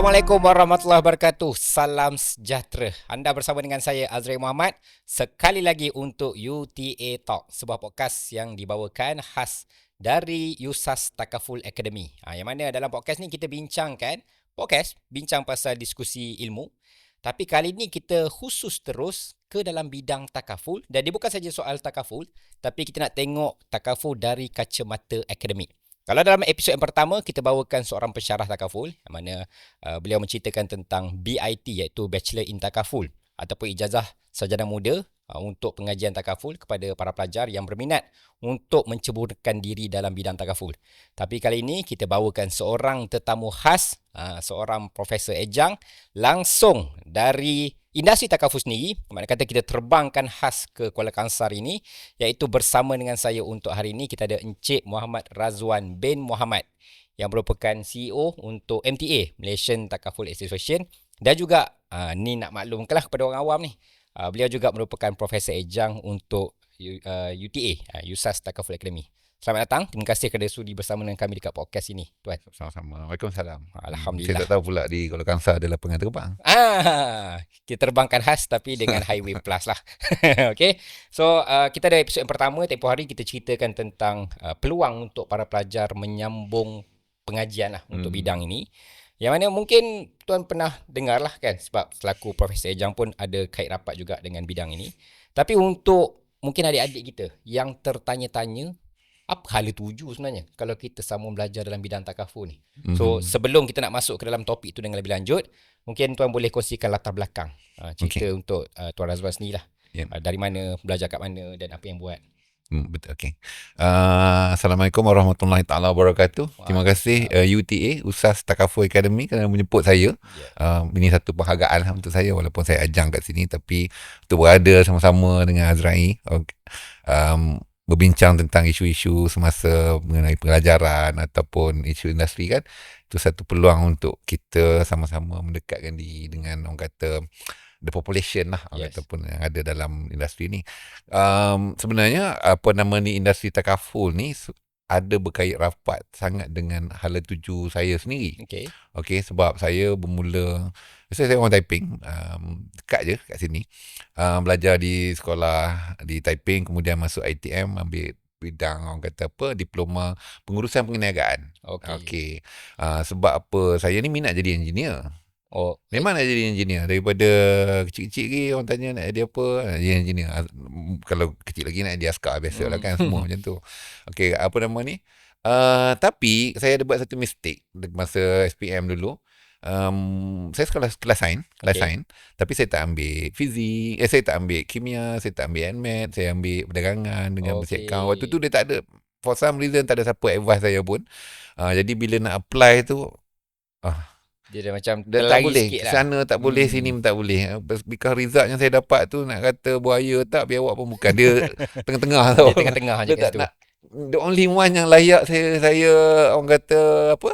Assalamualaikum warahmatullahi wabarakatuh. Salam sejahtera. Anda bersama dengan saya Azrai Muhammad sekali lagi untuk UTA Talk, sebuah podcast yang dibawakan khas dari USAS Takaful Academy. Yang mana dalam podcast ni kita bincang pasal diskusi ilmu. Tapi kali ni kita khusus terus ke dalam bidang takaful, dan dia bukan saja soal takaful, tapi kita nak tengok takaful dari kacamata akademik. Kalau dalam episod yang pertama, kita bawakan seorang pensyarah takaful, yang mana beliau menceritakan tentang BIT, iaitu Bachelor in Takaful, ataupun ijazah sarjana muda untuk pengajian takaful kepada para pelajar yang berminat untuk menceburkan diri dalam bidang takaful. Tapi kali ini kita bawakan seorang tetamu khas, seorang Profesor Ejang, langsung dari industri takaful sendiri. Makna kata kita terbangkan khas ke Kuala Kangsar ini, iaitu bersama dengan saya untuk hari ini kita ada Encik Muhammad Razwan bin Muhammad yang merupakan CEO untuk MTA, Malaysian Takaful Association, dan juga ni nak maklumkanlah kepada orang awam ni, beliau juga merupakan Profesor Ejang untuk UTA, USAS Takaful Academy. Selamat datang. Terima kasih kerana sudi bersama dengan kami dekat podcast ini, Tuan. Sama-sama. Waalaikumsalam. Alhamdulillah. Saya tak tahu pula di Kuala Kangsar ada lapangan terbang. Kita terbangkan khas tapi dengan Highway Plus lah. Okay. So, kita ada episod yang pertama. Tempoh hari kita ceritakan tentang peluang untuk para pelajar menyambung pengajian lah untuk bidang ini. Yang mana mungkin Tuan pernah dengar lah kan, sebab selaku Profesor Ejang pun ada kait rapat juga dengan bidang ini. Tapi untuk mungkin adik-adik kita yang tertanya-tanya, apa hala tuju sebenarnya kalau kita sambung belajar dalam bidang takaful ni? So, sebelum kita nak masuk ke dalam topik tu dengan lebih lanjut, mungkin Tuan boleh kongsikan latar belakang cerita untuk Tuan Razwan sendiri lah. Dari mana, belajar kat mana dan apa yang buat. Betul, okey. Assalamualaikum warahmatullahi taala wabarakatuh. Terima kasih UTA, USAS Takaful Academy, kerana menjemput saya. Ini satu penghargaan untuk saya, walaupun saya ajang kat sini, tapi untuk berada sama-sama dengan Azrai, berbincang tentang isu-isu semasa mengenai pelajaran ataupun isu industri kan, itu satu peluang untuk kita sama-sama mendekatkan diri dengan orang kata the population lah, ataupun yang ada dalam industri ni. Sebenarnya apa nama ni, industri takaful ni ada berkait rapat sangat dengan hala tuju saya sendiri. Okey, sebab saya bermula, saya orang Taiping, dekat je kat sini, belajar di sekolah di Taiping, kemudian masuk ITM, ambil bidang orang kata apa, diploma pengurusan perniagaan. Okey. Sebab apa, saya ni minat jadi engineer. Memang nak jadi engineer. Daripada kecil-kecil lagi orang tanya nak jadi apa, nak jadi engineer. Kalau kecil lagi nak jadi askar, biasalah kan, semua macam tu. Okey, apa nama ni, tapi saya ada buat satu mistake masa SPM dulu. Saya sekolah kelas sains, tapi saya tak ambil fizik, saya tak ambil kimia, saya tak ambil NMAT, saya ambil perdagangan dengan bersih account. Waktu tu dia tak ada, for some reason tak ada siapa advice saya pun. Jadi bila nak apply tu, dia dah macam dah tak boleh, sana tak boleh, sini tak boleh. Because result yang saya dapat tu, nak kata buaya tak, biawak pun bukan. Dia tengah-tengah tau. Dia tengah-tengah je kat situ. The only one yang layak saya orang kata apa,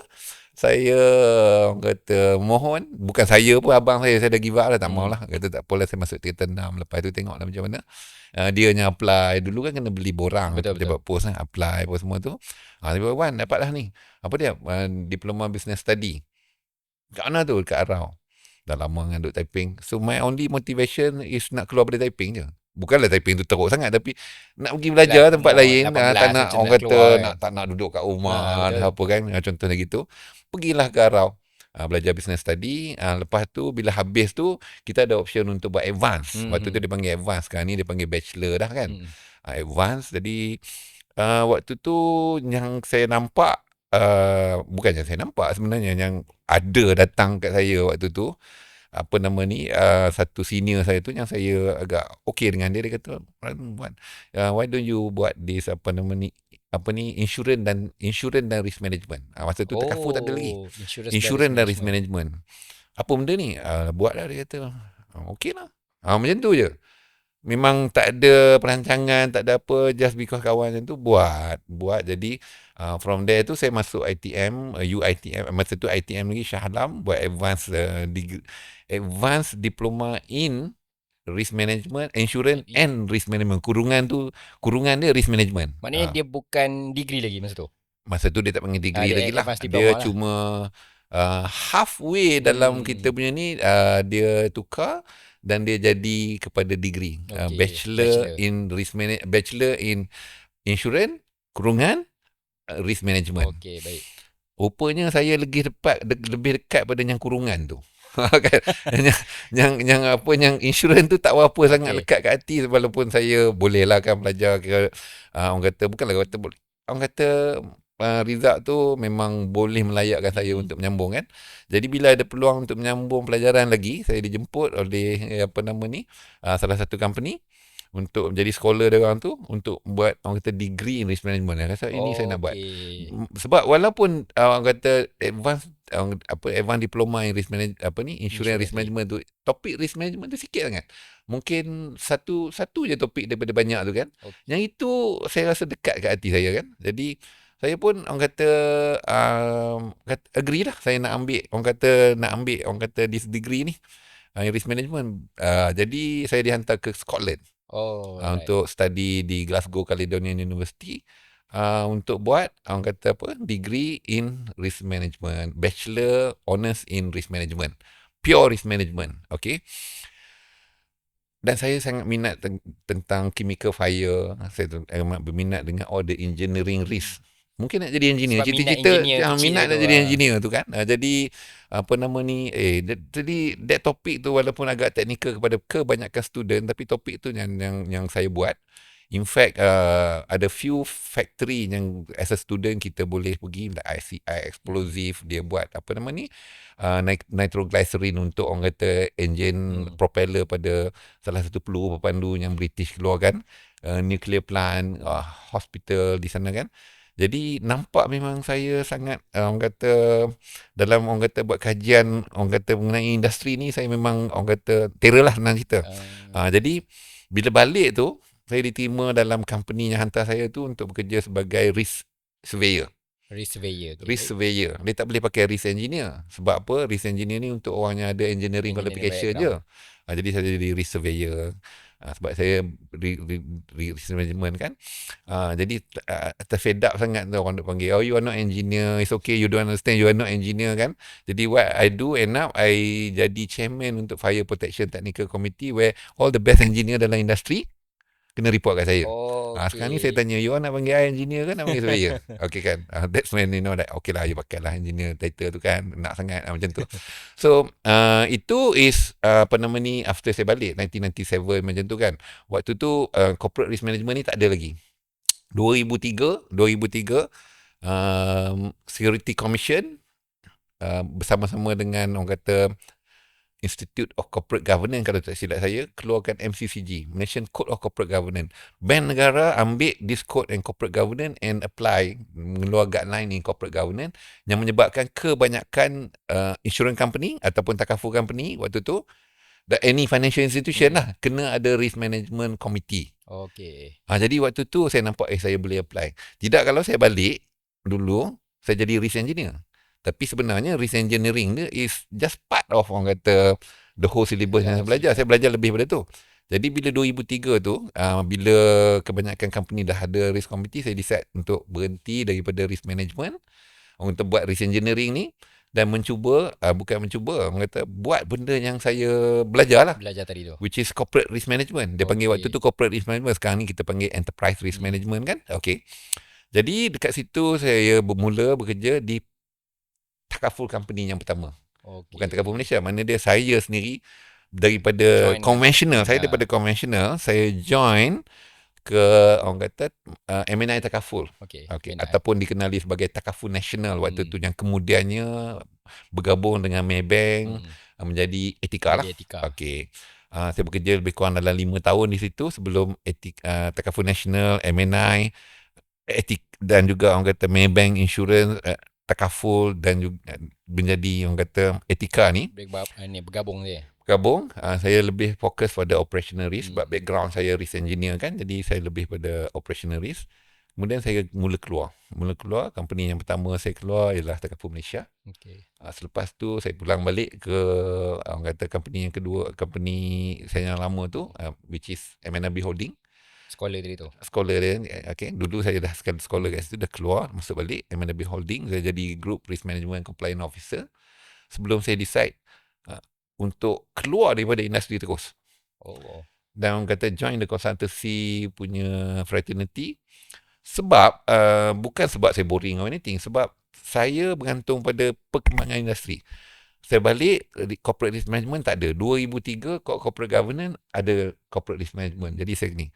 saya orang kata mohon, bukan saya pun, abang saya dah give up lah, tak maulah. Kata tak apalah, saya masuk tingkatan 6. Lepas tu tengoklah macam mana. Dia yang apply. Dulu kan kena beli borang, pejabat pos kan, apply apa semua tu. Tapi Wan dapatlah ni, apa dia, diploma business study. Kat mana tu? Dekat Arau. Dah lama dengan duduk Taiping. So my only motivation is nak keluar dari Taiping je. Bukanlah Taiping tu teruk sangat, tapi nak pergi belajar tempat lain. Tak nak orang kata tak nak duduk kat rumah, apa kan, contohnya gitu. Pergilah ke Arau, belajar business study. Lepas tu bila habis tu, kita ada option untuk buat advance. Waktu tu dia panggil advance, sekarang ni dia panggil bachelor dah kan. Advance. Jadi waktu tu yang saya nampak, bukan yang saya nampak sebenarnya, yang ada datang kat saya waktu tu, apa nama ni, satu senior saya tu yang saya agak okey dengan dia. Dia kata, why don't you buat this, apa nama ni, insurance dan risk management. Masa tu takaful tak ada lagi, insurance dan risk management. Apa benda ni? Buatlah, dia kata. Okey lah, macam tu je. Memang tak ada perancangan, tak ada apa, just because kawan macam tu buat. Jadi from there tu saya masuk ITM, UITM, masa tu ITM lagi, Shah Alam, buat advanced diploma in risk management, insurance and risk management. Kurungan dia risk management. Maknanya dia bukan degree lagi masa tu. Masa tu dia tak panggil degree lagi lah. Dia cuma halfway dalam kita punya ni dia tukar dan dia jadi kepada degree Bachelor. Bachelor in Insurance kurungan Risk Management. Okey, baik. Rupanya saya lebih dekat pada yang kurungan tu. Kan? yang insurans tu tak berapa sangat lekat kat hati, walaupun saya boleh lah kan belajar ke orang kata bukanlah kata orang kata result tu memang boleh melayakkan saya untuk menyambung kan. Jadi bila ada peluang untuk menyambung pelajaran lagi, saya dijemput oleh salah satu company untuk menjadi scholar dia orang tu, untuk buat orang kata degree in risk management. Saya rasa ini saya nak buat. Sebab walaupun orang kata advanced diploma in risk management insurance risk management tu, topik risk management tu sikit sangat. Mungkin satu je topik daripada banyak tu kan. Yang itu saya rasa dekat kat hati saya kan. Jadi saya pun orang kata agree lah, saya nak ambil this degree ni, risk management. Jadi saya dihantar ke Scotland. Untuk study di Glasgow Caledonian University, untuk buat orang kata degree in risk management, bachelor honours in risk management, pure risk management. Okay. Dan saya sangat minat tentang chemical fire. Saya amat berminat dengan all the engineering risk. Mungkin nak jadi engineer. Cita-cita minat nak jadi engineer tu kan. Jadi jadi that topik tu walaupun agak teknikal kepada kebanyakan student, tapi topik tu yang saya buat. In fact, ada few factory yang as a student kita boleh pergi, like ICI explosive, dia buat nitroglycerin untuk orang kata engine propeller pada salah satu peluru berpandu yang British keluarkan, nuclear plant, hospital di sana kan. Jadi nampak memang saya sangat orang kata dalam orang kata buat kajian orang kata mengenai industri ni, saya memang orang kata terror lah senang cerita. Jadi bila balik tu saya diterima dalam company yang hantar saya tu untuk bekerja sebagai risk surveyor. Risk surveyor. Dia tak boleh pakai risk engineer. Sebab apa? Risk engineer ni untuk orang yang ada engineering qualification je. Jadi saya jadi risk surveyor. Sebab saya risk management kan. Jadi terfed up sangat tu, orang nak panggil, oh you are not engineer, it's okay, you don't understand, you are not engineer kan. Jadi what I do, end up I jadi chairman untuk Fire Protection Technical Committee, where all the best engineer dalam industri kena report kat saya. Sekarang ni saya tanya, you nak panggil I engineer kan, nak panggil surveyor? Okay kan. That's when you know that, okay lah, you pakai lah engineer title tu kan, nak sangat macam tu. So itu is after saya balik 1997 macam tu kan. Waktu tu corporate risk management ni tak ada lagi. 2003 Security Commission bersama-sama dengan orang kata Institute of Corporate Governance, kalau tak silap saya, keluarkan MCCG, Malaysian Code of Corporate Governance. Bank negara ambil this code and corporate governance and apply, mengeluar guideline in corporate governance, yang menyebabkan kebanyakan insurance company ataupun takaful company waktu tu, any financial institution lah, kena ada risk management committee. Jadi waktu tu saya nampak saya boleh apply. Tidak kalau saya balik dulu, saya jadi risk engineer. Tapi sebenarnya risk engineering dia is just part of orang kata the whole syllabus yang saya belajar. Saya belajar lebih pada tu. Jadi bila 2003 tu, bila kebanyakan company dah ada risk committee, saya decide untuk berhenti daripada risk management untuk buat risk engineering ni, dan bukan mencuba, orang kata buat benda yang saya belajar lah. Belajar tadi tu. Which is corporate risk management. Dia panggil waktu tu corporate risk management. Sekarang ni kita panggil enterprise risk management kan. Okay. Jadi dekat situ saya bermula bekerja di takaful company yang pertama. Bukan takaful Malaysia. Mana dia saya sendiri daripada konvensional. Saya daripada konvensional, saya join ke orang kata MNI Takaful. Ataupun dikenali sebagai Takaful National waktu tu, yang kemudiannya bergabung dengan Maybank menjadi Etika lah. Saya bekerja lebih kurang dalam 5 tahun di situ sebelum Takaful National, MNI, dan juga orang kata Maybank Insurance, Takaful, dan juga menjadi orang kata Etika ni. Bergabung dia. Saya lebih fokus pada operational risk, sebab background saya risk engineer kan, jadi saya lebih pada operational risk. Kemudian saya mula keluar, company yang pertama saya keluar ialah Takaful Malaysia. Selepas tu saya pulang balik ke orang kata company yang kedua, company saya yang lama tu, which is MNB Holding. Scholar tadi tu. Scholar dia, okay, dulu saya dah scholar kat situ, dah keluar, masuk balik M&B Holding, saya jadi Group Risk Management Compliance Officer sebelum saya decide untuk keluar daripada industri terus. Oh. Dan orang kata join the consultancy punya fraternity sebab bukan sebab saya boring or anything, sebab saya bergantung pada perkembangan industri. Saya balik corporate risk management tak ada. 2003 corporate governance ada corporate risk management. Jadi saya ni.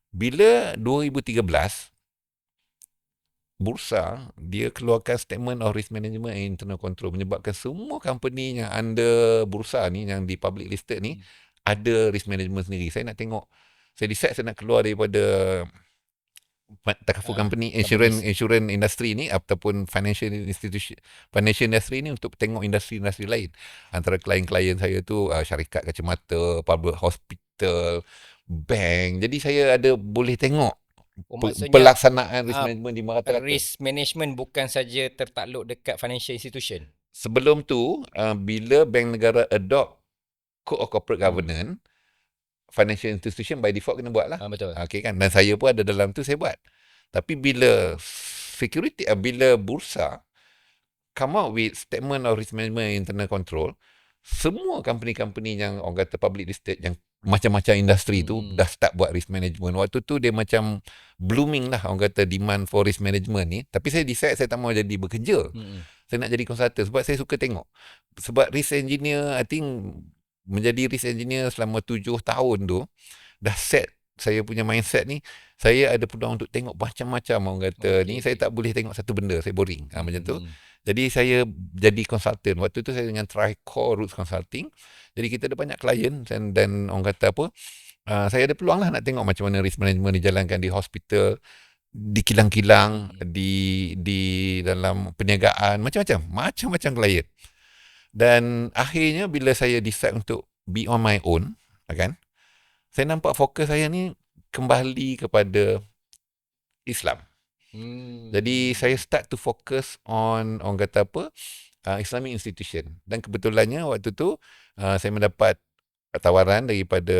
Bila 2013 bursa dia keluarkan statement of risk management and internal control, menyebabkan semua company yang under bursa ni, yang di public listed ni, ada risk management sendiri. Saya nak tengok, saya decide saya nak keluar daripada takaful company, insurance industry ni ataupun financial industry ni untuk tengok industri-industri lain. Antara klien-klien saya tu syarikat kacamata, public hospital, bank. Jadi saya ada boleh tengok pelaksanaan risk management di merata-rata. Risk management bukan saja tertakluk dekat financial institution. Sebelum tu, bila bank negara adopt Code of Corporate Governance, financial institution by default kena buat lah. Betul. Okay kan? Dan saya pun ada dalam tu, saya buat. Tapi bila bila bursa come out with statement of risk management and internal control, semua company-company yang orang kata public listed, yang macam-macam industri tu dah start buat risk management. Waktu tu dia macam blooming lah, orang kata demand for risk management ni. Tapi saya decide saya tak mau jadi bekerja. Saya nak jadi consultant sebab saya suka tengok. Sebab risk engineer, I think menjadi risk engineer selama 7 tahun tu, dah set saya punya mindset ni, saya ada peluang untuk tengok macam-macam orang kata ni. Saya tak boleh tengok satu benda, saya boring. Macam tu. Jadi saya jadi consultant. Waktu tu saya dengan Tricore Roots Consulting. Jadi kita ada banyak klien dan orang kata apa, saya ada peluang lah nak tengok macam mana risk management dijalankan di hospital, di kilang-kilang, di dalam perniagaan, macam-macam klien. Dan akhirnya bila saya decide untuk be on my own, kan, saya nampak fokus saya ni kembali kepada Islam. Jadi saya start to focus on, orang kata apa, Islamic institution. Dan kebetulannya waktu tu saya mendapat tawaran daripada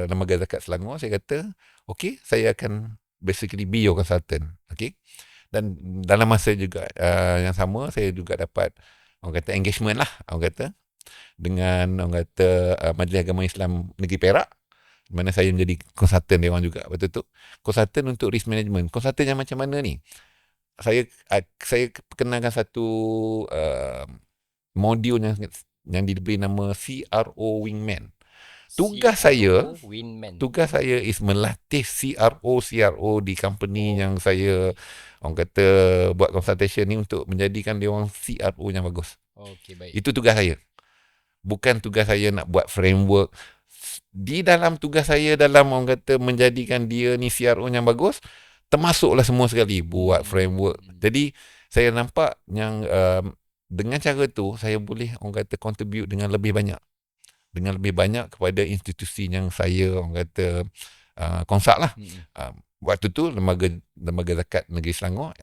Lembaga Zakat Selangor. Saya kata, okay, saya akan basically be your consultant. Okay. Dan dalam masa juga yang sama, saya juga dapat, orang kata, engagement lah, orang kata, dengan, orang kata, Majlis Agama Islam Negeri Perak, mana saya menjadi konsultan dia orang juga waktu tu. Konsultan untuk risk management. Konsultan yang macam mana ni? Saya perkenalkan satu modul yang diberi nama CRO Wingman. Tugas saya is melatih CRO di company yang saya, orang kata, buat consultation ni untuk menjadikan dia orang CRO yang bagus. Okay, baik. Itu tugas saya. Bukan tugas saya nak buat framework. Di dalam tugas saya dalam, orang kata, menjadikan dia ni CRO yang bagus, termasuklah semua sekali buat framework. Jadi saya nampak yang dengan cara tu saya boleh, orang kata, contribute dengan lebih banyak kepada institusi yang saya, orang kata, consult lah. Waktu tu Lembaga Zakat Negeri Selangor,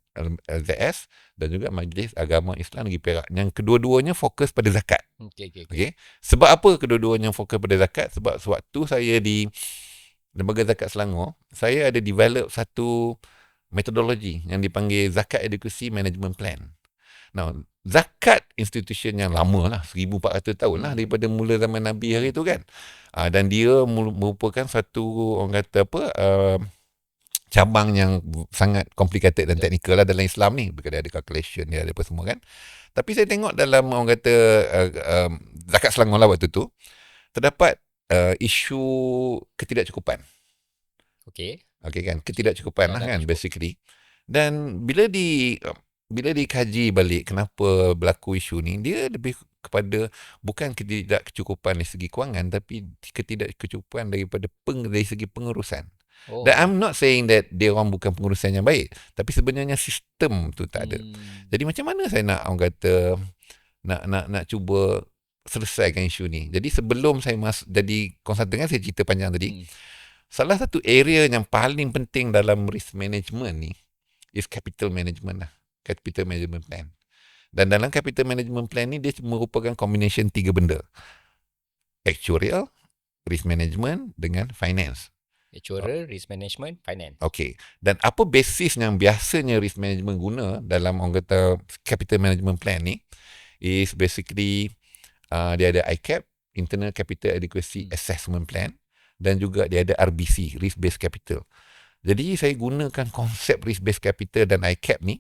LZS, dan juga Majlis Agama Islam Negeri Perak, yang kedua-duanya fokus pada zakat. Okay. Sebab apa kedua-duanya fokus pada zakat? Sebab sewaktu saya di Lembaga Zakat Selangor, saya ada develop satu metodologi yang dipanggil Zakat Education Management Plan. Now, zakat institution yang lama lah, 1400 tahun lah, daripada mula zaman Nabi hari tu kan. Dan dia merupakan satu, orang kata apa, cabang yang sangat complicated dan teknikal lah dalam Islam ni. Dia ada calculation, dia ada apa semua kan. Tapi saya tengok dalam, orang kata, Zakat Selangor lah waktu tu, terdapat isu ketidakcukupan. Okay kan, ketidakcukupan lah kan, basically. Dan bila dikaji balik kenapa berlaku isu ni, dia lebih kepada bukan ketidakcukupan dari segi kewangan, tapi ketidakcukupan dari segi pengurusan. Dan I'm not saying that dia orang bukan pengurusan yang baik, tapi sebenarnya sistem tu tak ada. Jadi macam mana saya nak, orang kata, nak cuba selesaikan isu ni. Jadi sebelum saya jadi konsultan kan, saya cerita panjang tadi. Salah satu area yang paling penting dalam risk management ni is capital management lah. Capital management plan. Dan dalam capital management plan ni, dia merupakan combination 3 benda. Actuarial, risk management dengan finance. Actuarial, risk management, finance. Okey. Dan apa basis yang biasanya risk management guna dalam orang kata capital management plan ni is basically dia ada ICAP, Internal Capital Adequacy Assessment Plan, dan juga dia ada RBC, Risk Based Capital. Jadi saya gunakan konsep risk based capital dan ICAP ni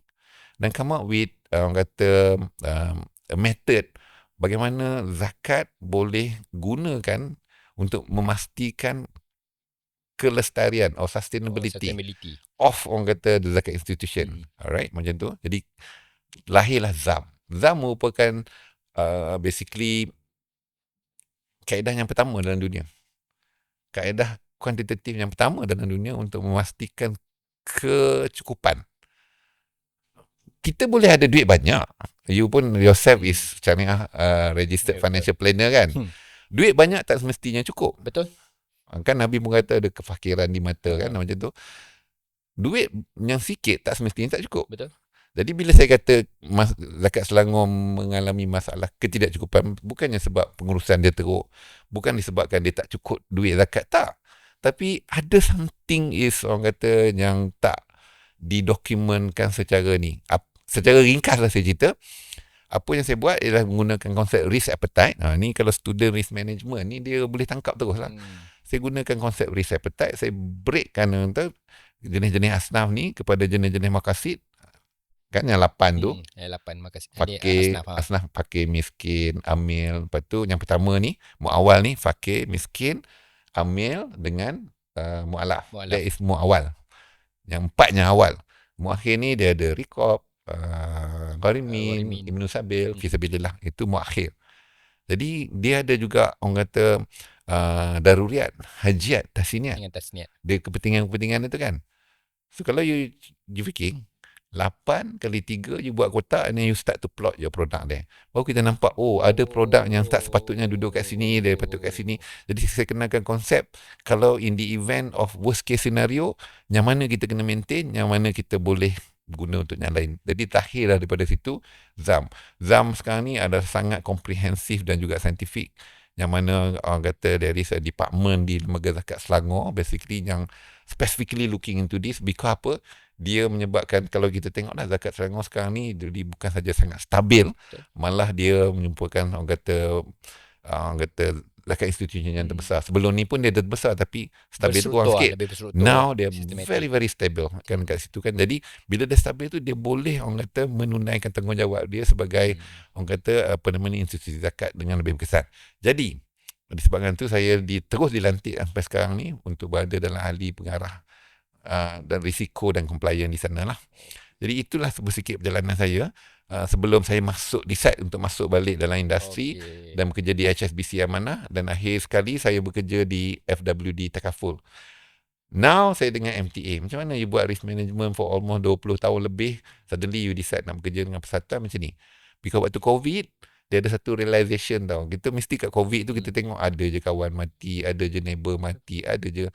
dan come up with orang kata a method bagaimana zakat boleh gunakan untuk memastikan kelestarian or sustainability of orang kata the zakat institution. Alright, macam tu. Jadi lahirlah ZAM. ZAM merupakan basically kaedah yang pertama dalam dunia. Kaedah kuantitatif yang pertama dalam dunia untuk memastikan kecukupan. Kita boleh ada duit banyak. You pun yourself is syariah registered financial planner kan. Duit banyak tak semestinya cukup. Betul. Kan Nabi pun kata ada kefakiran di mata kan macam tu. Duit yang sikit tak semestinya tak cukup. Betul. Jadi bila saya kata zakat Selangor mengalami masalah ketidakcukupan, bukannya sebab pengurusan dia teruk, bukan disebabkan dia tak cukup duit zakat, tak. Tapi ada something is orang kata yang tak didokumentkan secara ni. Secara ringkas lah saya cerita. Apa yang saya buat ialah menggunakan konsep risk appetite. Ni kalau student risk management ni dia boleh tangkap terus lah. Saya gunakan konsep risk appetite, saya breakkan jenis-jenis asnaf ni kepada jenis-jenis maqasid. Kan yang 8 tu 8 makasih. fakir, asnaf, fakir, miskin, amil. Lepas tu yang pertama ni muawal ni fakir, miskin, amil dengan mualaf. That is muawal. Yang empatnya awal. Muakhir ni dia ada riqab, gharimin, ibnu sabil, fisabilillah. Itu muakhir. Jadi dia ada juga orang kata daruriat, hajiat, tasniat. Dia kepentingan-kepentingan itu kan. So kalau you fikir 8 kali 3 you buat kotak and then you start to plot your product there. Baru kita nampak ada produk yang tak sepatutnya duduk kat sini, dia patut kat sini. Jadi saya kenalkan konsep kalau in the event of worst case scenario, yang mana kita kena maintain, yang mana kita boleh guna untuk yang lain. Jadi lahirlah daripada situ ZAM. ZAM sekarang ni adalah sangat komprehensif dan juga saintifik. Yang mana orang kata there is a department di Lembaga Zakat Selangor basically yang specifically looking into this because apa? Dia menyebabkan kalau kita tengoklah zakat Selangor sekarang ni dia bukan saja sangat stabil, malah dia menyumpulkan orang kata zakat institusi yang terbesar. Sebelum ni pun dia terbesar tapi stabil tu kurang sikit. Now dia very very stable kan kat situ kan. Jadi bila dia stabil tu dia boleh orang kata menunaikan tanggungjawab dia sebagai orang kata institusi zakat dengan lebih berkesan. Jadi disebabkan tu saya terus dilantik sampai sekarang ni untuk berada dalam ahli pengarah dan risiko dan compliance di sana lah. Jadi itulah sedikit perjalanan saya sebelum saya decide untuk masuk balik dalam industri dan bekerja di HSBC Amanah dan akhir sekali saya bekerja di FWD Takaful. Now saya dengan MTA. Macam mana you buat risk management for almost 20 tahun lebih, suddenly you decide nak bekerja dengan persatuan macam ni. Because waktu COVID, dia ada satu realization tau. Kita mesti kat COVID tu kita tengok ada je kawan mati, ada je neighbor mati, ada je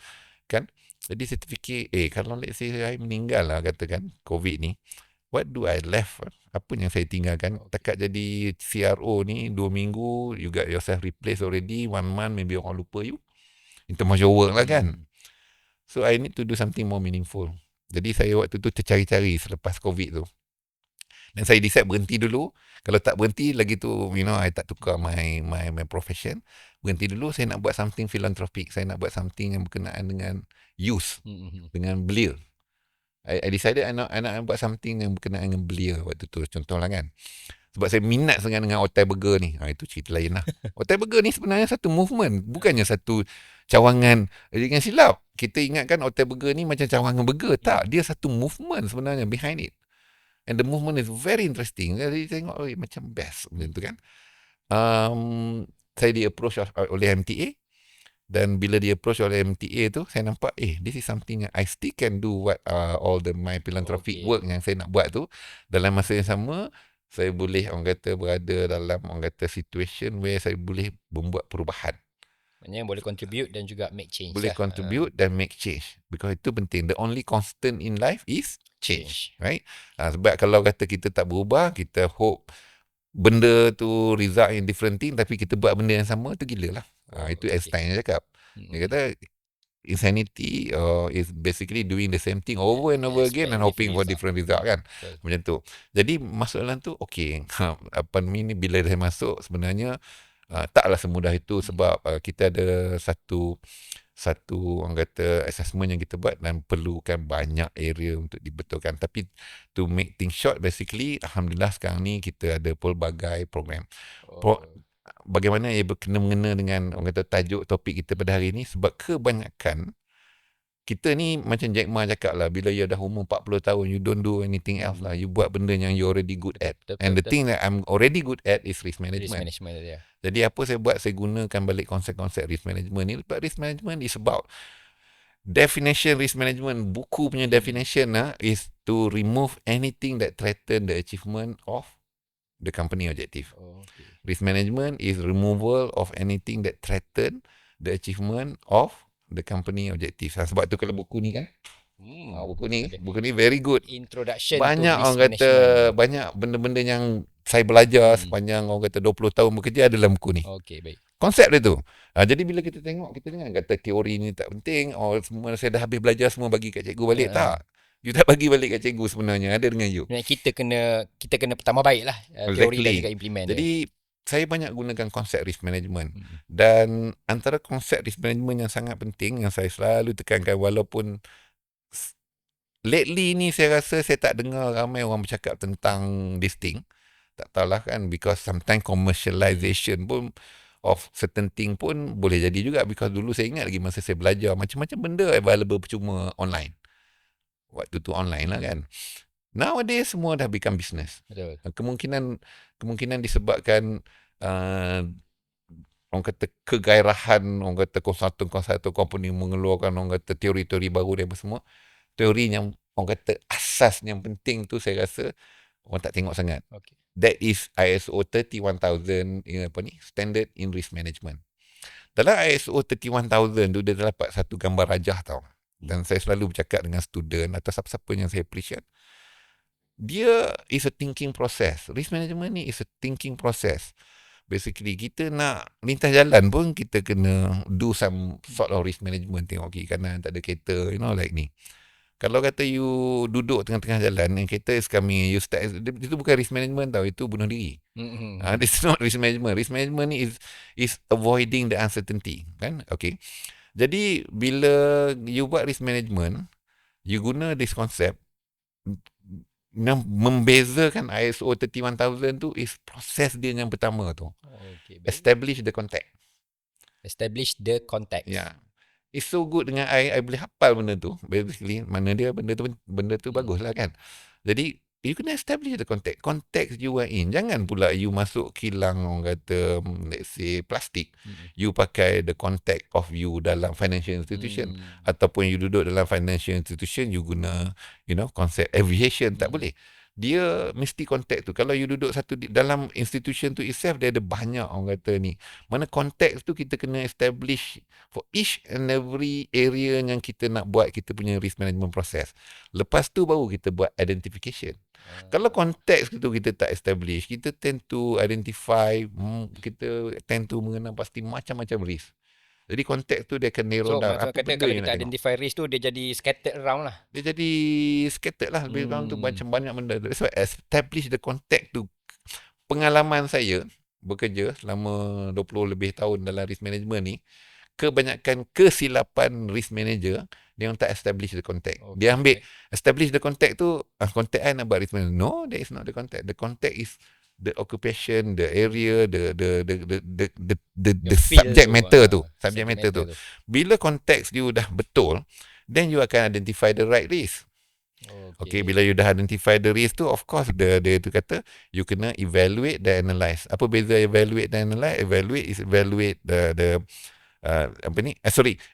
kan. Jadi saya terfikir, kalau let's say saya meninggal lah katakan COVID ni, what do I left? Apa yang saya tinggalkan? Takat jadi CRO ni 2 minggu, you got yourself replaced already, 1 month maybe orang lupa you. In terms of your work lah kan. So I need to do something more meaningful. Jadi saya waktu tu tercari-cari selepas COVID tu. Dan saya decide berhenti dulu. Kalau tak berhenti lagi tu, I tak tukar my profession. Berhenti dulu, saya nak buat something philanthropic. Saya nak buat something yang berkenaan dengan youth, dengan belia. I decided I nak buat something yang berkenaan dengan belia waktu tu. Contohlah kan. Sebab saya minat sangat dengan Otai Burger ni. Itu cerita lain lah. Otai Burger ni sebenarnya satu movement. Bukannya satu cawangan. Jangan silap. Kita ingatkan Otai Burger ni macam cawangan burger. Tak. Dia satu movement sebenarnya behind it. And the movement is very interesting. Jadi tengok macam best macam tu kan. Saya di-approach oleh MTA. Dan bila di-approach oleh MTA tu, saya nampak, this is something yang I still can do what all my philanthropic work yang saya nak buat tu. Dalam masa yang sama, saya boleh orang kata berada dalam orang kata situation where saya boleh membuat perubahan. Maksudnya boleh contribute dan juga make change. Boleh contribute dan make change. Because itu penting. The only constant in life is change. Right? Sebab kalau kata kita tak berubah, kita hope benda tu result in different thing, tapi kita buat benda yang sama, tu gila lah. Itu Einstein yang cakap. Dia kata, insanity or is basically doing the same thing over and over again and hoping for different result kan. Betul. Macam tu. Jadi masuk dalam tu okey. Apa ni bila saya masuk sebenarnya taklah semudah itu sebab kita ada satu orang kata assessment yang kita buat dan perlukan banyak area untuk dibetulkan. Tapi to make things short, basically alhamdulillah sekarang ni kita ada pelbagai program. Bagaimana ia berkena-mengena dengan orang kata tajuk topik kita pada hari ini, sebab kebanyakan kita ni macam Jack Ma cakap lah, bila you dah umur 40 tahun, you don't do anything else lah. You buat benda yang you already good at. And the thing that I'm already good at is risk management. Jadi apa saya buat, saya gunakan balik konsep-konsep risk management ni. But risk management is about definition risk management. Buku punya definition is to remove anything that threaten the achievement of the company objective. Risk management is removal of anything that threaten the achievement of the company objective. Sebab tu kalau buku ni kan, buku ni very good. Introduction banyak to risk orang kata management. banyak benda-benda yang saya belajar sepanjang orang kata 20 tahun bekerja ada dalam buku ni. Okey, baik. Konsep dia tu. Jadi bila kita tengok, kita jangan kata teori ni tak penting, semua saya dah habis belajar semua bagi kat cikgu balik. Tak. You tak bagi balik kat cikgu sebenarnya, ada dengan you. Kita kena pertama baik lah teori dan juga implement. Jadi saya banyak gunakan konsep risk management. Dan antara konsep risk management yang sangat penting yang saya selalu tekankan, walaupun lately ni saya rasa saya tak dengar ramai orang bercakap tentang this thing. Tak tahulah kan, because sometimes commercialization pun of certain thing pun boleh jadi juga, because dulu saya ingat lagi masa saya belajar macam-macam benda available percuma online. Waktu tu online lah kan. Nowadays semua dah become business. Betul. Kemungkinan disebabkan orang kata kegairahan, orang kata konsultan company mengeluarkan orang kata teori-teori baru dan apa semua. Teori yang orang kata asas yang penting tu saya rasa orang tak tengok sangat. Okay. That is ISO 31000 standard in risk management. Dalam ISO 31000 tu dia dapat satu gambar rajah tau. Dan saya selalu bercakap dengan student atau siapa-siapa yang saya appreciate. Dia is a thinking process. Risk management ni is a thinking process. Basically, kita nak lintas jalan pun kita kena do some sort of risk management. Tengok kiri kanan, tak ada kereta, like ni. Kalau kata you duduk tengah-tengah jalan, yang kereta is coming, you start, itu bukan risk management tau, itu bunuh diri. This is not risk management. Risk management ni is avoiding the uncertainty. Kan? Okay. Jadi, bila you buat risk management, you guna this concept, membezakan ISO 31000 tu is proses dia yang pertama tu. Establish the context. Yeah. It's so good dengan I boleh hafal benda tu. Basically, mana dia benda tu bagus lah kan. Jadi, you kena establish the context. Context you are in. Jangan pula you masuk kilang orang kata, let's say, plastik. You pakai the context of you dalam financial institution. Ataupun you duduk dalam financial institution, you guna, konsep aviation. Tak boleh. Dia mesti konteks tu. Kalau you duduk dalam institution tu itself, dia ada banyak orang kata ni. Mana konteks tu kita kena establish for each and every area yang kita nak buat kita punya risk management process. Lepas tu baru kita buat identification. Kalau konteks tu kita tak establish, kita tend to identify, kita tend to mengenal pasti macam-macam risk. Jadi konteks tu dia akan narrow down. So, kata kalau kita identify risk tu, dia jadi scattered around lah. Dia jadi scattered lah. Lebih kurang tu macam banyak benda. So, establish the context tu. Pengalaman saya bekerja selama 20 lebih tahun dalam risk management ni, kebanyakan kesilapan risk manager, dia tak establish the context. Okay. Dia ambil establish the context tu, context I nak buat risk management. No, that is not the context. The context is the occupation, the area, the subject matter tu. Subject matter tu. Bila konteks you dah betul, then you akan identify the right risk. Okay, bila you dah identify the risk tu, of course, dia tu kata, you kena evaluate dan analyse. Apa beza evaluate dan analyse? Evaluate is evaluate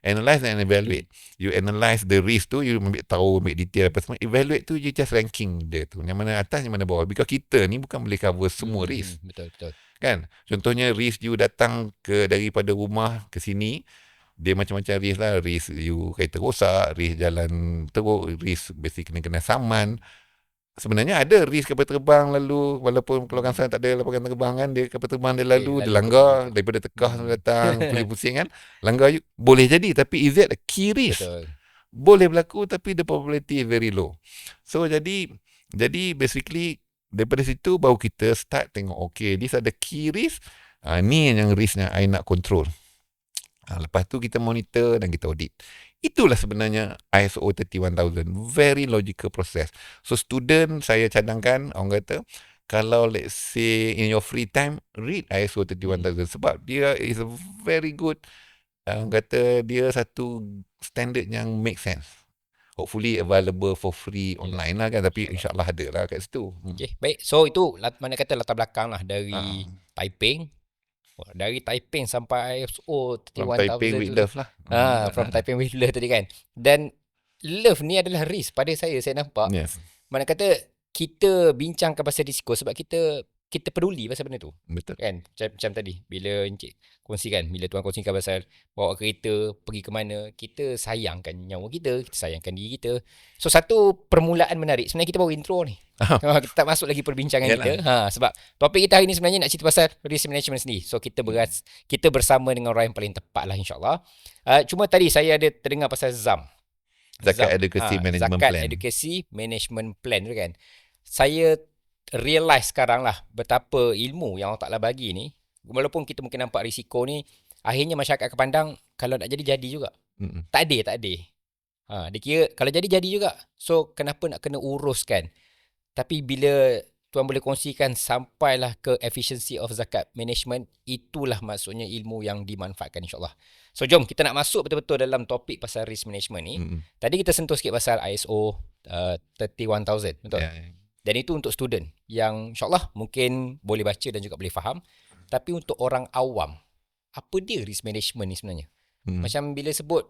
analyze and evaluate. You analyse the risk tu, you ambil detail apa semua. Evaluate tu, you just ranking dia tu. Yang mana atas, yang mana bawah. Because kita ni bukan boleh cover semua risk. Betul. Kan? Contohnya, risk you datang daripada rumah ke sini, dia macam-macam risk lah. Risk you kereta rosak, risk jalan teruk, risk basic kena saman. sebenarnya ada risk kapal terbang lalu, walaupun kalau kan tak ada lapangan terbang kan, dia kapal terbang dia Okey, lalu, dia lalu pergi. langgar daripada Tekah datang, Hmm. pusing-pusing kan, langgar boleh jadi, tapi is that a key risk? Betul. Boleh berlaku tapi the probability is very low. So jadi basically daripada situ baru kita start tengok, okay, these are the key risk. Ni yang risk yang I nak control. Lepas tu kita monitor dan kita audit. Itulah sebenarnya ISO 31000. Very logical process. So student saya cadangkan, orang kata, kalau let's say in your free time, read ISO 31000. Sebab dia is a very good, orang kata, dia satu standard yang make sense. Hopefully available for free Yes. online lah kan. Tapi InsyaAllah. insyaAllah ada lah kat situ. Okay, baik. So itu mana kata latar belakang lah dari Ah. Taiping. Dari Taiping sampai ISO From 31000 Taiping with tu. love lah. From Taiping with love tadi kan. Dan love ni adalah risk pada saya nampak. Yes. Mana kata kita bincangkan pasal risiko sebab kita peduli pasal benda tu. Betul. Kan? Macam tadi bila Encik kongsikan, bila tuan kongsikan pasal bawa kereta pergi ke mana, kita sayangkan nyawa kita sayangkan diri kita. So satu permulaan menarik. Sebenarnya kita baru intro ni. Kita tak masuk lagi perbincangan kita. Sebab topik kita hari ni sebenarnya nak cerita pasal risk management sendiri. So kita bersama dengan orang yang paling tepat lah, insyaAllah. Cuma tadi saya ada terdengar pasal ZAM. Zakat Education Management Plan. Zakat Education Management Plan tu kan. Saya realise sekarang lah betapa ilmu yang Allah Ta'ala bagi ni, walaupun kita mungkin nampak risiko ni, akhirnya masyarakat akan pandang kalau nak jadi juga. Tak ada. Dia kira kalau jadi juga. So kenapa nak kena uruskan? Tapi bila tuan boleh kongsikan sampailah ke efficiency of zakat management, itulah maksudnya ilmu yang dimanfaatkan, insyaAllah. So jom kita nak masuk betul-betul dalam topik pasal risk management ni. Tadi kita sentuh sikit pasal ISO 31000, betul? Yeah. Dan itu untuk student yang insyaAllah mungkin boleh baca dan juga boleh faham. Tapi untuk orang awam, apa dia risk management ni sebenarnya? Macam bila sebut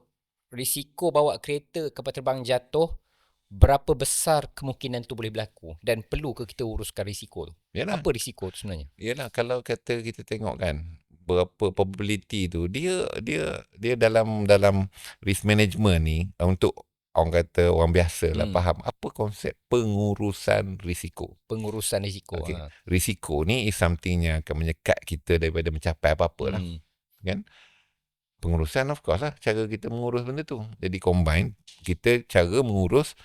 risiko bawa kereta kapal terbang jatuh, berapa besar kemungkinan tu boleh berlaku? Dan perlu ke kita uruskan risiko tu? Yalah. Apa risiko tu sebenarnya? Yalah, kalau kata kita tengok kan, berapa probability tu, dia dalam risk management ni, untuk orang kata orang biasa lah faham apa konsep pengurusan risiko. Pengurusan risiko. Okay. Risiko ni is something yang akan menyekat kita daripada mencapai apa-apa lah. Kan? Pengurusan of course lah, cara kita mengurus benda tu. Jadi combine, kita cara mengurus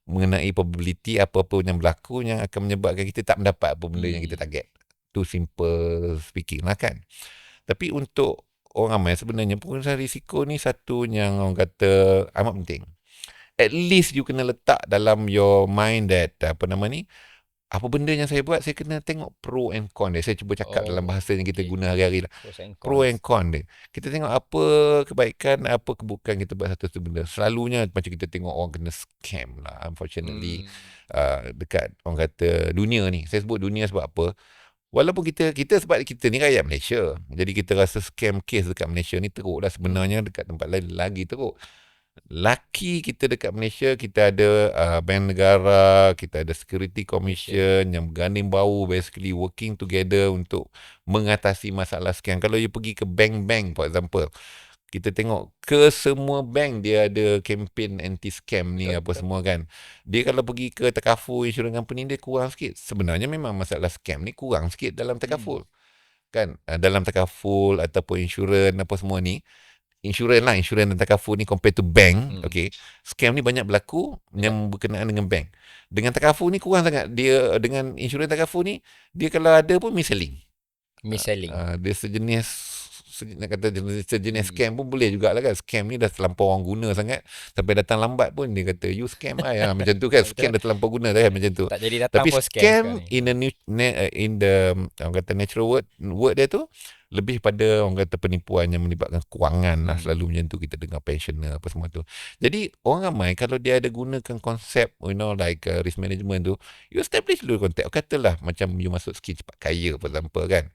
mengenai probability apa-apa yang berlaku yang akan menyebabkan kita tak mendapat apa benda yang kita target. Tu simple speaking lah kan. Tapi untuk orang ramai sebenarnya pengurusan risiko ni satu yang orang kata amat penting. At least you kena letak dalam your mind that apa benda yang saya buat, saya kena tengok pro and con dia. Saya cuba cakap dalam bahasa yang kita guna hari-hari lah. Pro and con dia. Kita tengok apa kebaikan, apa keburukan kita buat satu benda. Selalunya macam kita tengok orang kena scam lah, unfortunately. Dekat orang kata dunia ni. Saya sebut dunia sebab apa? Walaupun kita sebab kita ni rakyat Malaysia. Jadi kita rasa scam case dekat Malaysia ni teruk lah. Sebenarnya dekat tempat lain lagi teruk. Laki kita dekat Malaysia, kita ada bank negara, kita ada security commission yang berganding bahu, basically working together untuk mengatasi masalah scam. Kalau you pergi ke bank-bank for example, kita tengok ke semua bank dia ada kempen anti-scam ni apa semua kan. Dia kalau pergi ke Takaful insurance company, dia kurang sikit. Sebenarnya memang masalah scam ni kurang sikit dalam Takaful. Kan? Dalam Takaful ataupun insurans apa semua ni, insurans dan Takaful ni compared to bank, okay, scam ni banyak berlaku yang berkenaan dengan bank. Dengan Takaful ni kurang sangat. Dia dengan insurans Takaful ni, dia kalau ada pun mis-selling. Dia sejenis scam pun boleh jugalah kan. Scam ni dah terlampau orang guna sangat, sampai datang lambat pun dia kata you scam macam tu kan. Scam dah terlampau guna dah kan, macam tu. Tak jadi datang. Tapi pun scam in the orang kata natural word dia tu lebih pada orang kata penipuan yang melibatkan kewangan lah. Selalu macam tu kita dengar pensioner apa semua tu. Jadi orang ramai kalau dia ada gunakan konsep like risk management tu, you establish dulu konsep. Katalah macam you masuk skim cepat kaya for example kan.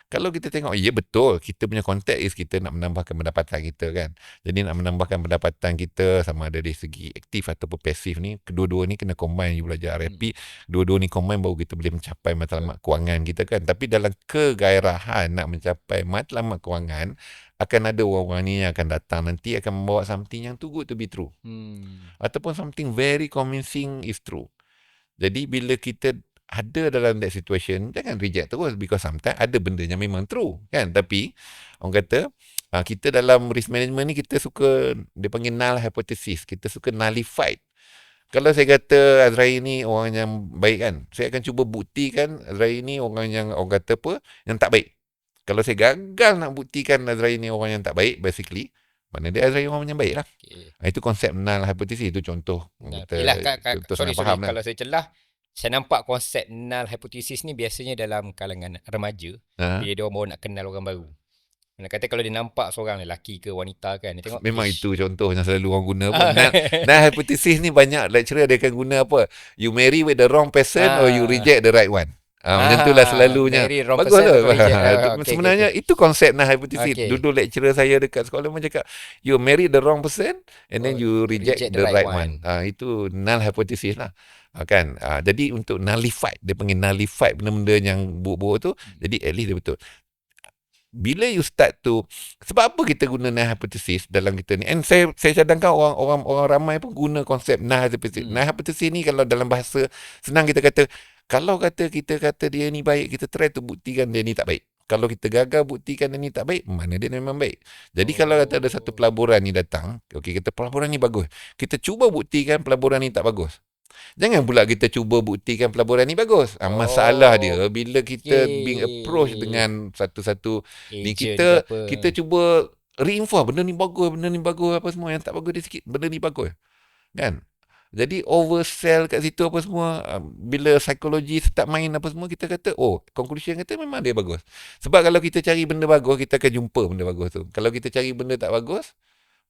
Kalau kita tengok, ya betul, kita punya konteks is kita nak menambahkan pendapatan kita kan. Jadi nak menambahkan pendapatan kita sama ada dari segi aktif ataupun pasif ni, kedua-dua ni kena combine. You belajar RFP, dua-dua ni combine baru kita boleh mencapai matlamat kewangan kita kan. Tapi dalam kegairahan nak mencapai matlamat kewangan, akan ada orang-orang ni yang akan datang nanti akan membawa something yang too good to be true. Ataupun something very convincing is true. Jadi bila kita ada dalam that situation, jangan reject terus, because sometimes ada benda yang memang true kan. Tapi orang kata kita dalam risk management ni kita suka, dia panggil null hypothesis, kita suka nullified. Kalau saya kata Azrael ni orang yang baik kan, saya akan cuba buktikan Azrael ni orang yang, orang kata apa, yang tak baik. Kalau saya gagal nak buktikan Azrael ni orang yang tak baik, basically mana dia Azrael orang yang baik lah. Itu konsep null hypothesis, itu contoh. Yelah, Contoh sorry, sangat faham lah. kalau saya celah, saya nampak konsep null hypothesis ni biasanya dalam kalangan remaja, bila dia orang baru nak kenal orang baru. Nak kata kalau dia nampak seorang lelaki ke wanita kan, dia tengok Memang ish. itu contoh yang selalu orang guna pun. Null hypothesis ni banyak lecturer dia akan guna apa? You marry with the wrong person or you reject the right one. Macam itulah selalunya. Bagus lah. Sebenarnya itu konsep null hypothesis. Dulu lecturer saya dekat sekolah pun cakap, you marry the wrong person and then you reject the right one. Itu null hypothesis lah. Kan? Jadi untuk nullified, dia panggil nullified benda-benda yang buruk-buruk tu, jadi at least dia betul. Bila you start to, sebab apa kita guna null hypothesis dalam kita ni, and saya cadangkan orang ramai pun guna konsep null hypothesis. Null hypothesis ni kalau dalam bahasa senang kita kata, kalau kita kata dia ni baik, kita try to buktikan dia ni tak baik. Kalau kita gagal buktikan dia ni tak baik, mana dia memang baik. Jadi kalau kata ada satu pelaburan ni datang, okey, kita pelaburan ni bagus, kita cuba buktikan pelaburan ni tak bagus. Jangan pula kita cuba buktikan pelaburan ni bagus. Masalah dia bila kita being approach dengan satu-satu ni, kita cuba reinforce benda ni bagus apa semua, yang tak bagus dia sikit, benda ni bagus. Kan? Jadi oversell kat situ apa semua, bila psikologi start main apa semua, kita kata conclusion kata memang dia bagus. Sebab kalau kita cari benda bagus, kita akan jumpa benda bagus tu. Kalau kita cari benda tak bagus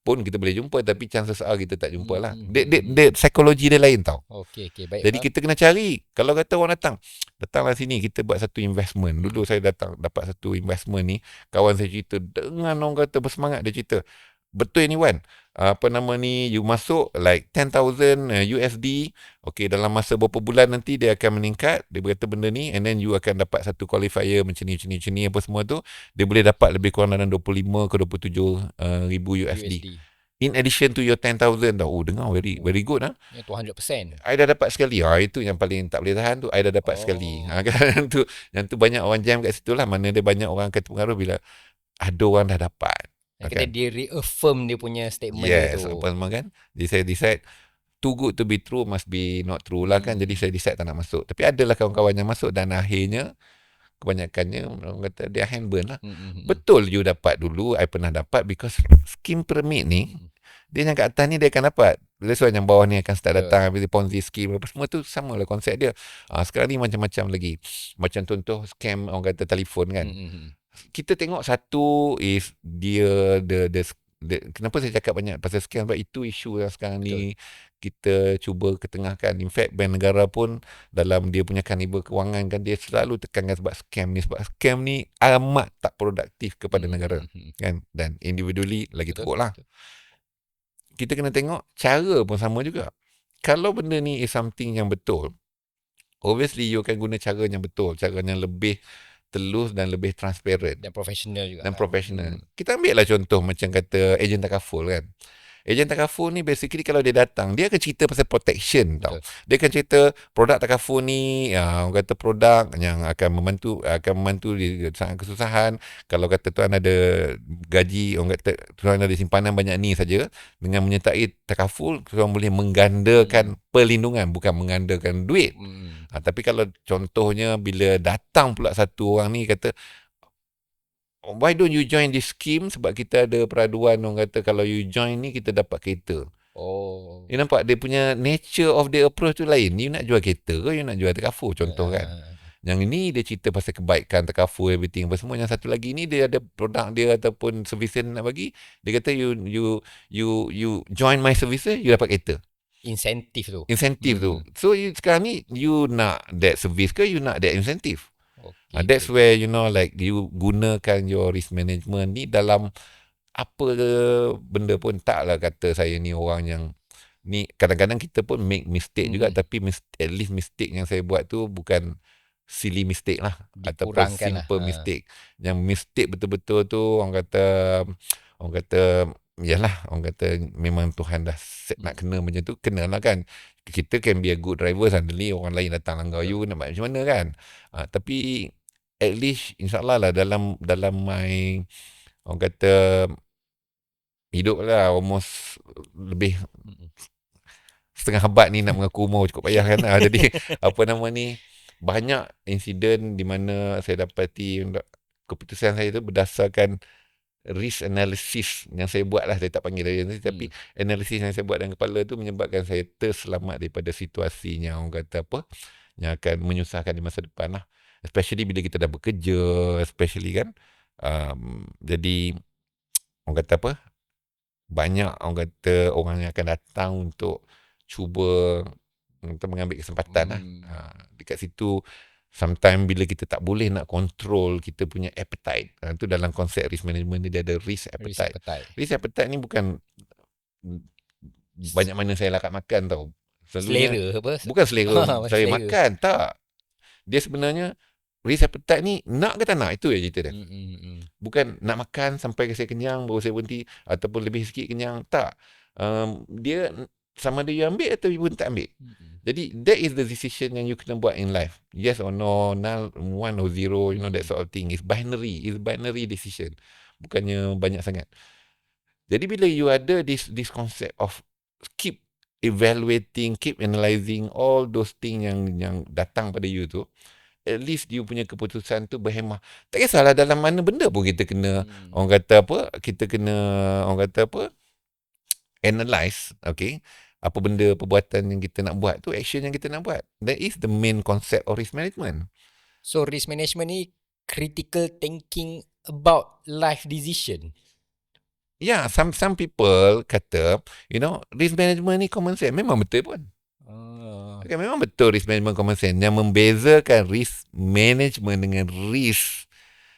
pun kita boleh jumpa, tapi chances are kita tak jumpa lah. Dia psikologi dia lain tau. Baik. Jadi kita kena cari. Kalau kata orang datanglah sini, kita buat satu investment. Dulu saya dapat satu investment ni, kawan saya cerita, dengan orang kata bersemangat, dia cerita, betul ni Wan, you masuk like 10,000 USD, okay, dalam masa beberapa bulan nanti dia akan meningkat, dia berkata benda ni, and then you akan dapat satu qualifier macam ni apa semua tu, dia boleh dapat lebih kurang dalam 25 ke 27 ribu USD. In addition to your 10,000 tau. Dengar very good lah. Itu 100%. I dah dapat sekali. Itu yang paling tak boleh tahan tu. I dah dapat sekali. Kan? Yang tu banyak orang jam kat situ lah. Mana dia banyak orang akan terpengaruh bila ada orang dah dapat. Kita dia reaffirm dia punya statement tu. Yes, apa semua kan. Jadi saya decide too good to be true must be not true lah kan. Jadi saya decide tak nak masuk. Tapi adalah kawan-kawan yang masuk dan akhirnya kebanyakannya orang kata dia handburn lah. Betul you dapat dulu, I pernah dapat, because scheme pyramid ni dia yang kat atas ni dia akan dapat. That's why yang bawah ni akan start datang, Ponzi scheme apa semua tu sama lah konsep dia. Sekarang ni macam-macam lagi. Macam contoh scam orang kata telefon kan. Kita tengok satu is dia kenapa saya cakap banyak pasal scam, sebab itu isu yang sekarang ni kita cuba ketengahkan. In fact bank negara pun dalam dia punya kanibal kewangan kan, dia selalu tekankan sebab scam ni amat tak produktif kepada negara kan, dan individually lagi teruk lah. Kita kena tengok cara pun sama juga. Kalau benda ni is something yang betul, obviously you akan guna cara yang betul, cara yang lebih telus dan lebih transparent dan profesional juga. Dan profesional. Kita ambil lah contoh macam kata ejen takaful kan. Ejen takaful ni basically kalau dia datang, dia akan cerita pasal protection tau. Dia akan cerita produk takaful ni, orang kata produk yang akan membantu di saat kesusahan. Kalau kata tuan ada gaji, orang kata tuan ada simpanan banyak ni saja, dengan menyertai takaful, tuan boleh menggandakan perlindungan, bukan menggandakan duit. Tapi kalau contohnya bila datang pula satu orang ni kata, why don't you join this scheme, sebab kita ada peraduan, orang kata kalau you join ni kita dapat kereta. You nampak dia punya nature of the approach tu lain. You nak jual kereta ke you nak jual takaful contoh kan. Yang ini dia cerita pasal kebaikan takaful everything apa semua. Yang satu lagi ni dia ada produk dia ataupun servis dia nak bagi. Dia kata you join my services, you dapat kereta. Insentif tu. So sekarang ni you nak that service ke you nak that incentive. That's where like you gunakan your risk management ni dalam apa benda pun. Taklah kata saya ni orang yang ni, kadang-kadang kita pun make mistake juga, tapi at least mistake yang saya buat tu bukan silly mistake lah, ataupun simple mistake. Yang mistake betul-betul tu orang kata yalah, orang kata memang Tuhan dah set nak kena macam tu, kenalah kan. Kita can be a good driver, suddenly orang lain datang langgar you, nak buat macam mana kan. Tapi at least insyaAllah lah dalam my, orang kata, hidup lah almost lebih setengah abad ni, nak mengaku umur cukup payah kan. Jadi apa nama ni, banyak insiden di mana saya dapati keputusan saya tu berdasarkan risk analysis yang saya buat lah. Saya tak panggil dia nanti, tapi analisis yang saya buat dalam kepala tu menyebabkan saya terselamat daripada situasi yang orang kata apa, yang akan menyusahkan di masa depan lah. Especially bila kita dah bekerja, especially kan. Jadi orang kata apa, banyak orang kata orang yang akan datang untuk cuba untuk mengambil kesempatan lah. Dekat situ sometimes bila kita tak boleh nak control kita punya appetite. Itu dalam konsep risk management ni, dia ada risk appetite. Risk appetite ni bukan banyak mana saya lakat makan tau. Selalunya, selera apa? bukan selera saya selera. makan, tak. Dia sebenarnya risk appetite ni nak ke tak nak, itu je cerita dia. Bukan nak makan sampai saya kenyang baru saya berhenti, ataupun lebih sikit kenyang, tak. Dia sama ada you ambil atau you pun tak ambil. Jadi that is the decision yang you kena buat in life. Yes or no, null, 1 or 0, that sort of thing. It's binary decision. Bukannya banyak sangat. Jadi bila you ada this concept of keep evaluating, keep analysing all those things yang datang pada you tu, at least you punya keputusan tu berhemah. Tak kisahlah dalam mana benda pun kita kena, orang kata apa, kita kena, orang kata apa, analyse, okay, apa benda perbuatan yang kita nak buat tu, action yang kita nak buat. That is the main concept of risk management. So risk management ni critical thinking about life decision. Yeah, some people kata, risk management ni common sense. Memang betul pun. Okay, memang betul risk management common sense. Yang membezakan risk management dengan risk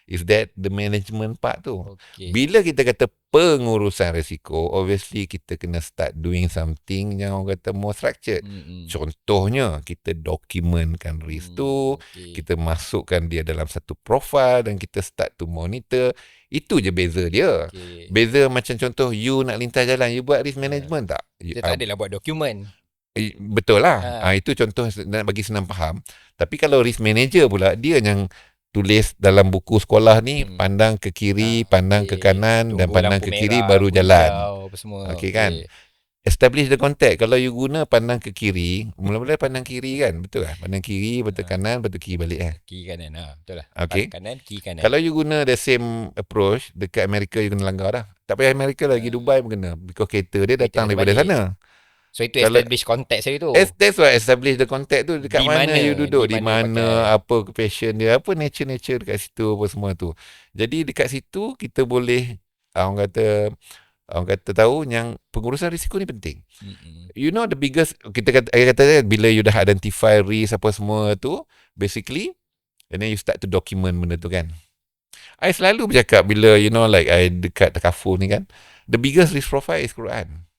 is that the management part tu. Okay. Bila kita kata pengurusan risiko, obviously kita kena start doing something yang orang kata more structured. Contohnya, kita dokumentkan risk tu, kita masukkan dia dalam satu profile dan kita start to monitor. Itu je beza dia. Beza macam contoh, you nak lintas jalan, you buat risk management tak? Dia tak adalah buat dokumen. Betul lah. Itu contoh nak bagi senang faham. Tapi kalau risk manager pula, dia yang tulis dalam buku sekolah ni, pandang ke kiri, pandang ke kanan, dan pandang ke kiri baru jalan. Okey kan? Establish the contact. Kalau you guna pandang ke kiri, mula-mula pandang kiri kan? Betul kan? Pandang kiri, betul kanan, betul kiri balik kan? Kiri kanan, betul lah. Okay. Kanan, kiri kanan. Kalau you guna the same approach, dekat Amerika you kena langgar dah. Tak payah Amerika lagi, Dubai pun kena. Because kereta dia datang daripada sana. So itu establish contact saya tu. That's why establish the contact tu. Dekat mana you duduk, di mana, apa passion dia, apa nature dekat situ, apa semua tu. Jadi dekat situ kita boleh orang kata tahu yang pengurusan risiko ni penting. The biggest, kita kata bila you dah identify risk apa semua tu, basically, and then you start to document benda tu kan. I selalu bercakap bila like I dekat Takaful ni kan, the biggest risk profile is Quran.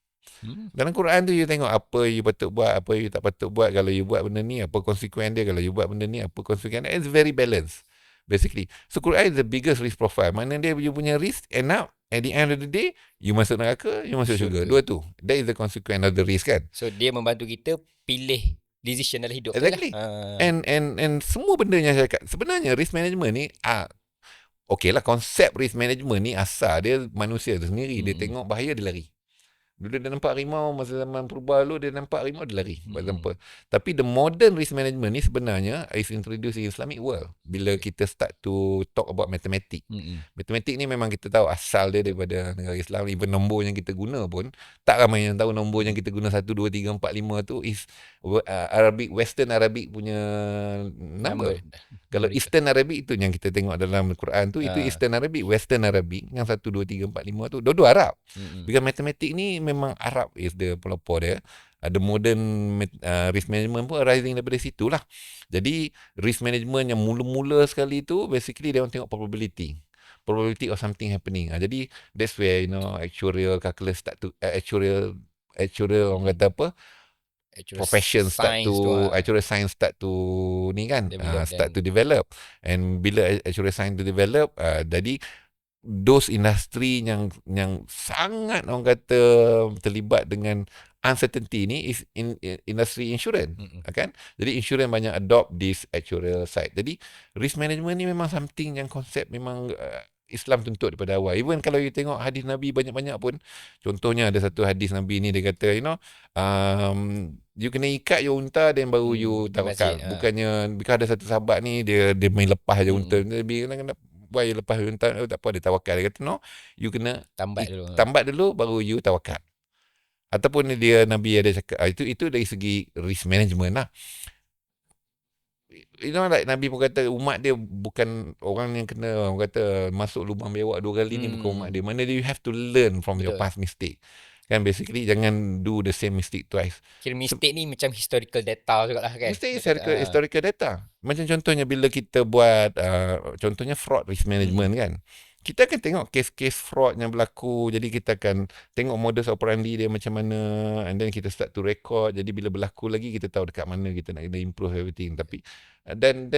Dalam Quran tu you tengok apa you patut buat, apa you tak patut buat. Kalau you buat benda ni, apa konsekuen dia. Kalau you buat benda ni, apa konsekuen dia. It's very balanced basically. So Quran is the biggest risk profile. Mana dia you punya risk, end up at the end of the day, you masuk neraka, you masuk syurga. Dua tu. That is the consequence of the risk kan. So dia membantu kita pilih decision dalam hidup. Exactly. And semua benda yang saya cakap, sebenarnya risk management ni okay lah, konsep risk management ni asal dia manusia tu sendiri. Dia tengok bahaya, dia lari. Dulu dia nampak harimau, masa zaman purba dulu dia nampak harimau, dia lari, for example. Tapi the modern risk management ni sebenarnya is introduced in Islamic world. Bila kita start to talk about mathematics. Matematik ni memang kita tahu asal dia daripada negara Islam. Even nombor yang kita guna pun, tak ramai yang tahu nombor yang kita guna 1, 2, 3, 4, 5 tu is Arabic, Western Arabic punya number. Kalau Eastern Arabic tu yang kita tengok dalam Quran tu, itu Eastern Arabic. Western Arabic yang 1, 2, 3, 4, 5 tu dua-dua Arab. Because matematik ni memang Arab is the pelopor dia. Ada modern risk management pun arising daripada situ lah. Jadi risk management yang mula-mula sekali tu, basically dia orang tengok probability of something happening. Jadi that's where actuarial calculus start to actuarial orang kata apa, profession start to actuarial science start to ni kan, start to develop. And bila actuarial science to develop, jadi those industri yang sangat orang kata terlibat dengan uncertainty ni is industri insurance, kan? Jadi insurance banyak adopt this actuarial side. Jadi risk management ni memang something yang konsep memang Islam tuntut daripada awal. Even kalau you tengok hadis Nabi banyak-banyak pun, contohnya ada satu hadis Nabi ni dia kata, you kena ikat your unta dan baru you Di tawakal. masjid. Bukannya, because ada satu sahabat ni dia main lepas je unta. Dia kena buat you lepas unta, tak apa, dia tawakal. Dia kata no, you kena tambat dulu baru you tawakal. Ataupun dia Nabi ada cakap, itu dari segi risk management lah. Like Nabi pun kata umat dia bukan orang yang kena, orang kata masuk lubang bewak 2 kali ni, bukan umat dia. Mana dia, you have to learn from your past mistake. Kan basically jangan do the same mistake twice. Kira mistake ni macam historical data juga lah kan. Mistake historical data. Macam contohnya bila kita buat contohnya fraud risk management kan. Kita akan tengok kes-kes fraud yang berlaku. Jadi kita akan tengok modus operandi dia macam mana, and then kita start to record. Jadi bila berlaku lagi kita tahu dekat mana kita nak improve everything. Tapi dan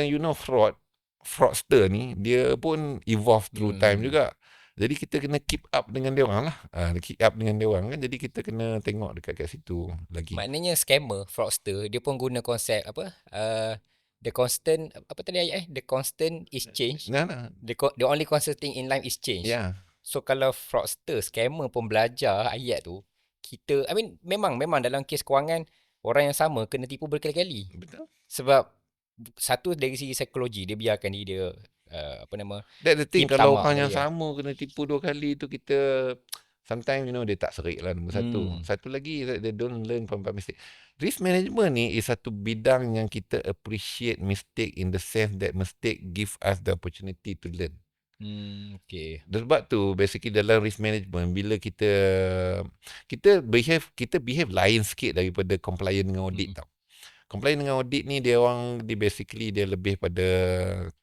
fraudster ni dia pun evolve through time juga. Jadi kita kena keep up dengan dia orang lah. Keep up dengan dia orang kan. Jadi kita kena tengok dekat situ lagi. Maknanya scammer, fraudster, dia pun guna konsep apa? The constant, apa tadi ayat The constant is change. The only constant thing in life is change. Yeah. So kalau fraudster, scammer pun belajar ayat tu, kita, memang dalam kes kewangan, orang yang sama kena tipu berkali-kali. Betul. Sebab satu dari segi psikologi, dia biarkan dia That's the thing, kalau orang yang sama kena tipu 2 kali tu, kita sometimes dia tak serik lah, nombor satu. Satu lagi, they don't learn from mistake. Risk management ni is satu bidang yang kita appreciate mistake in the sense that mistake give us the opportunity to learn. Okay. Sebab tu basically dalam risk management, bila kita behave lain sikit daripada compliant dengan audit tau. Compliant dengan audit ni dia basically dia lebih pada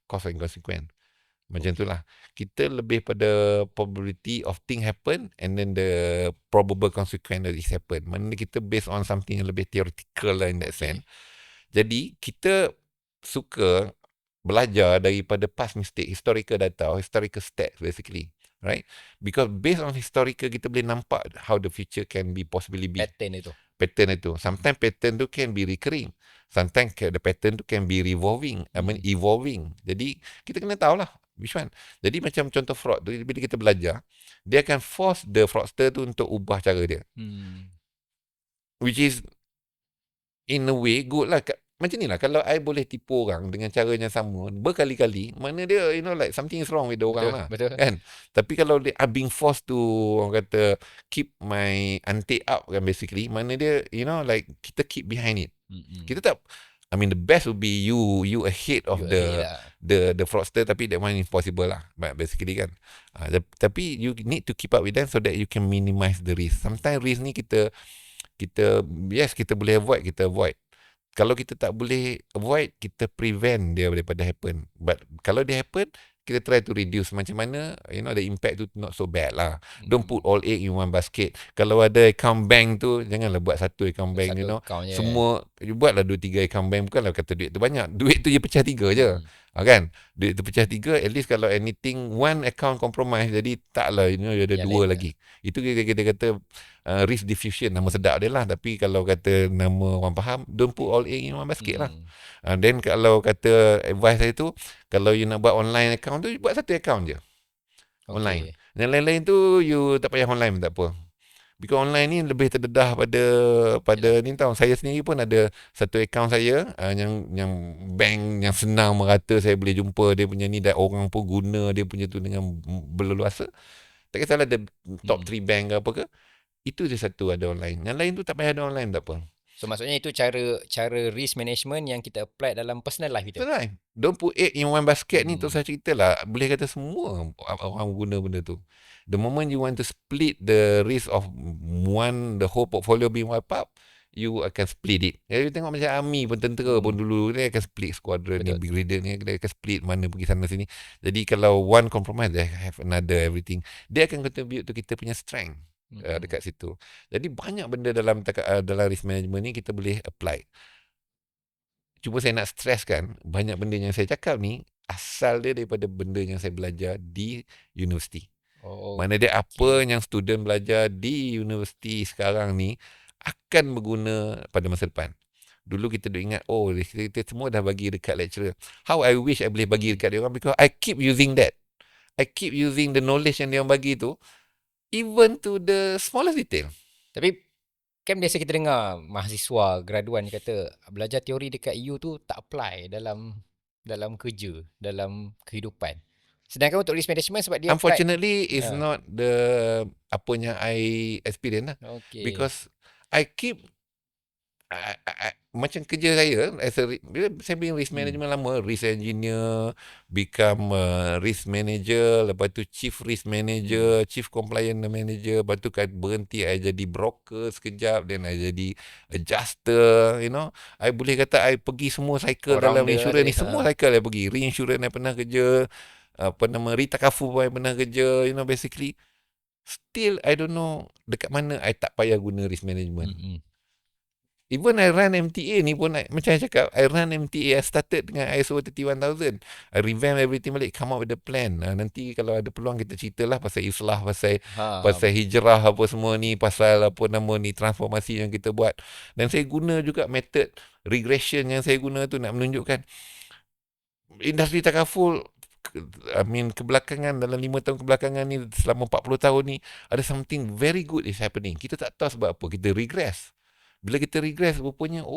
cost and consequence. Macam itulah. Kita lebih pada probability of thing happen and then the probable consequence that it happen. Mana kita based on something yang lebih theoretical lah in that sense. Jadi kita suka belajar daripada past mistake, historical data or historical stats basically. Right? Because based on historical kita boleh nampak how the future can be possibly be. Pattern itu. Sometimes pattern tu can be recurring. Sometimes the pattern tu can be revolving. Evolving. Jadi kita kena tahu lah which one. Jadi macam contoh fraud tu, bila kita belajar, dia akan force the fraudster tu untuk ubah cara dia. Which is in a way good lah. Macam ni lah, kalau I boleh tipu orang dengan cara yang sama berkali-kali, mana dia like something is wrong with the orang lah. Betul. Kan? Tapi kalau they are being forced to, orang kata, keep my ante up kan basically, mana dia like kita keep behind it. Kita tak, the best would be you ahead of the fraudster, tapi that one impossible lah basically kan. Tapi you need to keep up with them so that you can minimize the risk. Sometimes risk ni kita yes, kita boleh avoid, kita avoid. Kalau kita tak boleh avoid, kita prevent dia daripada happen. But kalau dia happen, kita try to reduce. Macam mana, the impact tu not so bad lah. Don't put all egg in one basket. Kalau ada account bank tu, janganlah buat satu account bank, semua, you buatlah 2-3 account bank. Bukanlah kata duit tu banyak. Duit tu je pecah 3 je. Kan? Duit tu pecah 3, at least kalau anything, one account compromise, jadi taklah, ada 2 lagi. Itu kita kata risk diffusion, nama sedap dia lah. Tapi kalau kata nama orang faham, don't put all egg in one basket lah. Then kalau kata advice saya tu, kalau you nak buat online account tu, buat satu account je. Online. Dan lain-lain tu, you tak payah online pun tak apa. Because online ni lebih terdedah pada ni tau. Saya sendiri pun ada satu account saya yang bank yang senang merata, saya boleh jumpa dia punya ni, dan orang pun guna dia punya tu dengan berleluasa. Tak kisahlah ada top 3 bank ke apa ke. Itu je satu ada online. Yang lain tu tak payah ada online, tak apa. So maksudnya itu cara risk management yang kita apply dalam personal life kita. Betul. Don't put egg in one basket ni, tu saya cerita lah. Boleh kata semua orang guna benda tu. The moment you want to split the risk of the whole portfolio being wiped up, you akan split it. You tengok macam army pun, tentera pun dulu, dia akan split squadron ni, brigade ni, dia akan split mana pergi sana sini. Jadi kalau one compromise, they have another everything. Dia akan contribute to kita punya strength. Dekat situ. Jadi banyak benda dalam risk management ni kita boleh apply. Cuma saya nak stresskan, banyak benda yang saya cakap ni asal dia daripada benda yang saya belajar di universiti. Oh, Mana dia apa okey. yang student belajar di universiti sekarang ni akan berguna pada masa depan. Dulu kita duk ingat, oh kita semua dah bagi dekat lecturer. How I wish I boleh bagi dekat dia orang, because I keep using that. I keep using the knowledge yang dia orang bagi tu, even to the smallest detail. Tapi kan biasa kita dengar mahasiswa graduan dia kata belajar teori dekat EU tu tak apply dalam kerja, dalam kehidupan. Sedangkan untuk risk management sebab dia apply. Unfortunately, it's Ha, not the apa yang I experience lah. okey. Because I keep macam kerja saya as a, bila saya bina risk management lama, risk engineer, become risk manager, lepas tu chief risk manager, chief compliance manager, lepas tu kan berhenti I jadi broker sekejap, then I jadi adjuster, you know. I boleh kata I pergi semua cycle All dalam rounder lah insurans tadi. ni, semua cycle I pergi. Reinsurance I pernah kerja, apa nama, Ritakafu pun I pernah kerja, you know, basically. Still I don't know dekat mana I tak payah guna risk management. Even I run MTA ni pun, macam saya cakap, I run MTA, I started dengan ISO 31000. I revamp everything balik, come up with a plan. Nanti kalau ada peluang kita ceritalah pasal islah, pasal hijrah apa semua ni, pasal apa nama ni, transformasi yang kita buat. Dan saya guna juga method regression yang saya guna tu nak menunjukkan industri takaful, kebelakangan, dalam 5 tahun kebelakangan ni, selama 40 tahun ni, ada something very good is happening. Kita tak tahu sebab apa, kita regress. Bila kita regress, rupanya,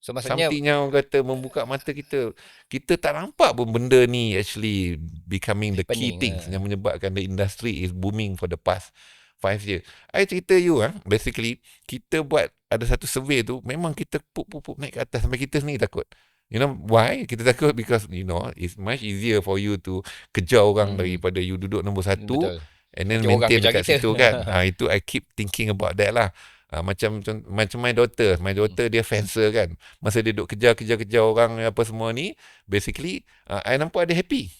So maksudnya something yang orang kata membuka mata kita. Kita tak nampak pun benda ni actually becoming the key happening. things yang menyebabkan the industry is booming for the past 5 years. I cerita you, basically, kita buat ada satu survey tu, memang kita pup naik ke atas sampai kita sendiri takut. You know why? Kita takut because, you know, it's much easier for you to kejar orang daripada you duduk nombor 1 Betul. and then Nanti orang maintain kejar dekat kita. situ kan. Itu I keep thinking about that lah. Macam my daughter dia fencer kan. Masa dia duduk kejar orang apa semua ni, basically I nampak dia happy.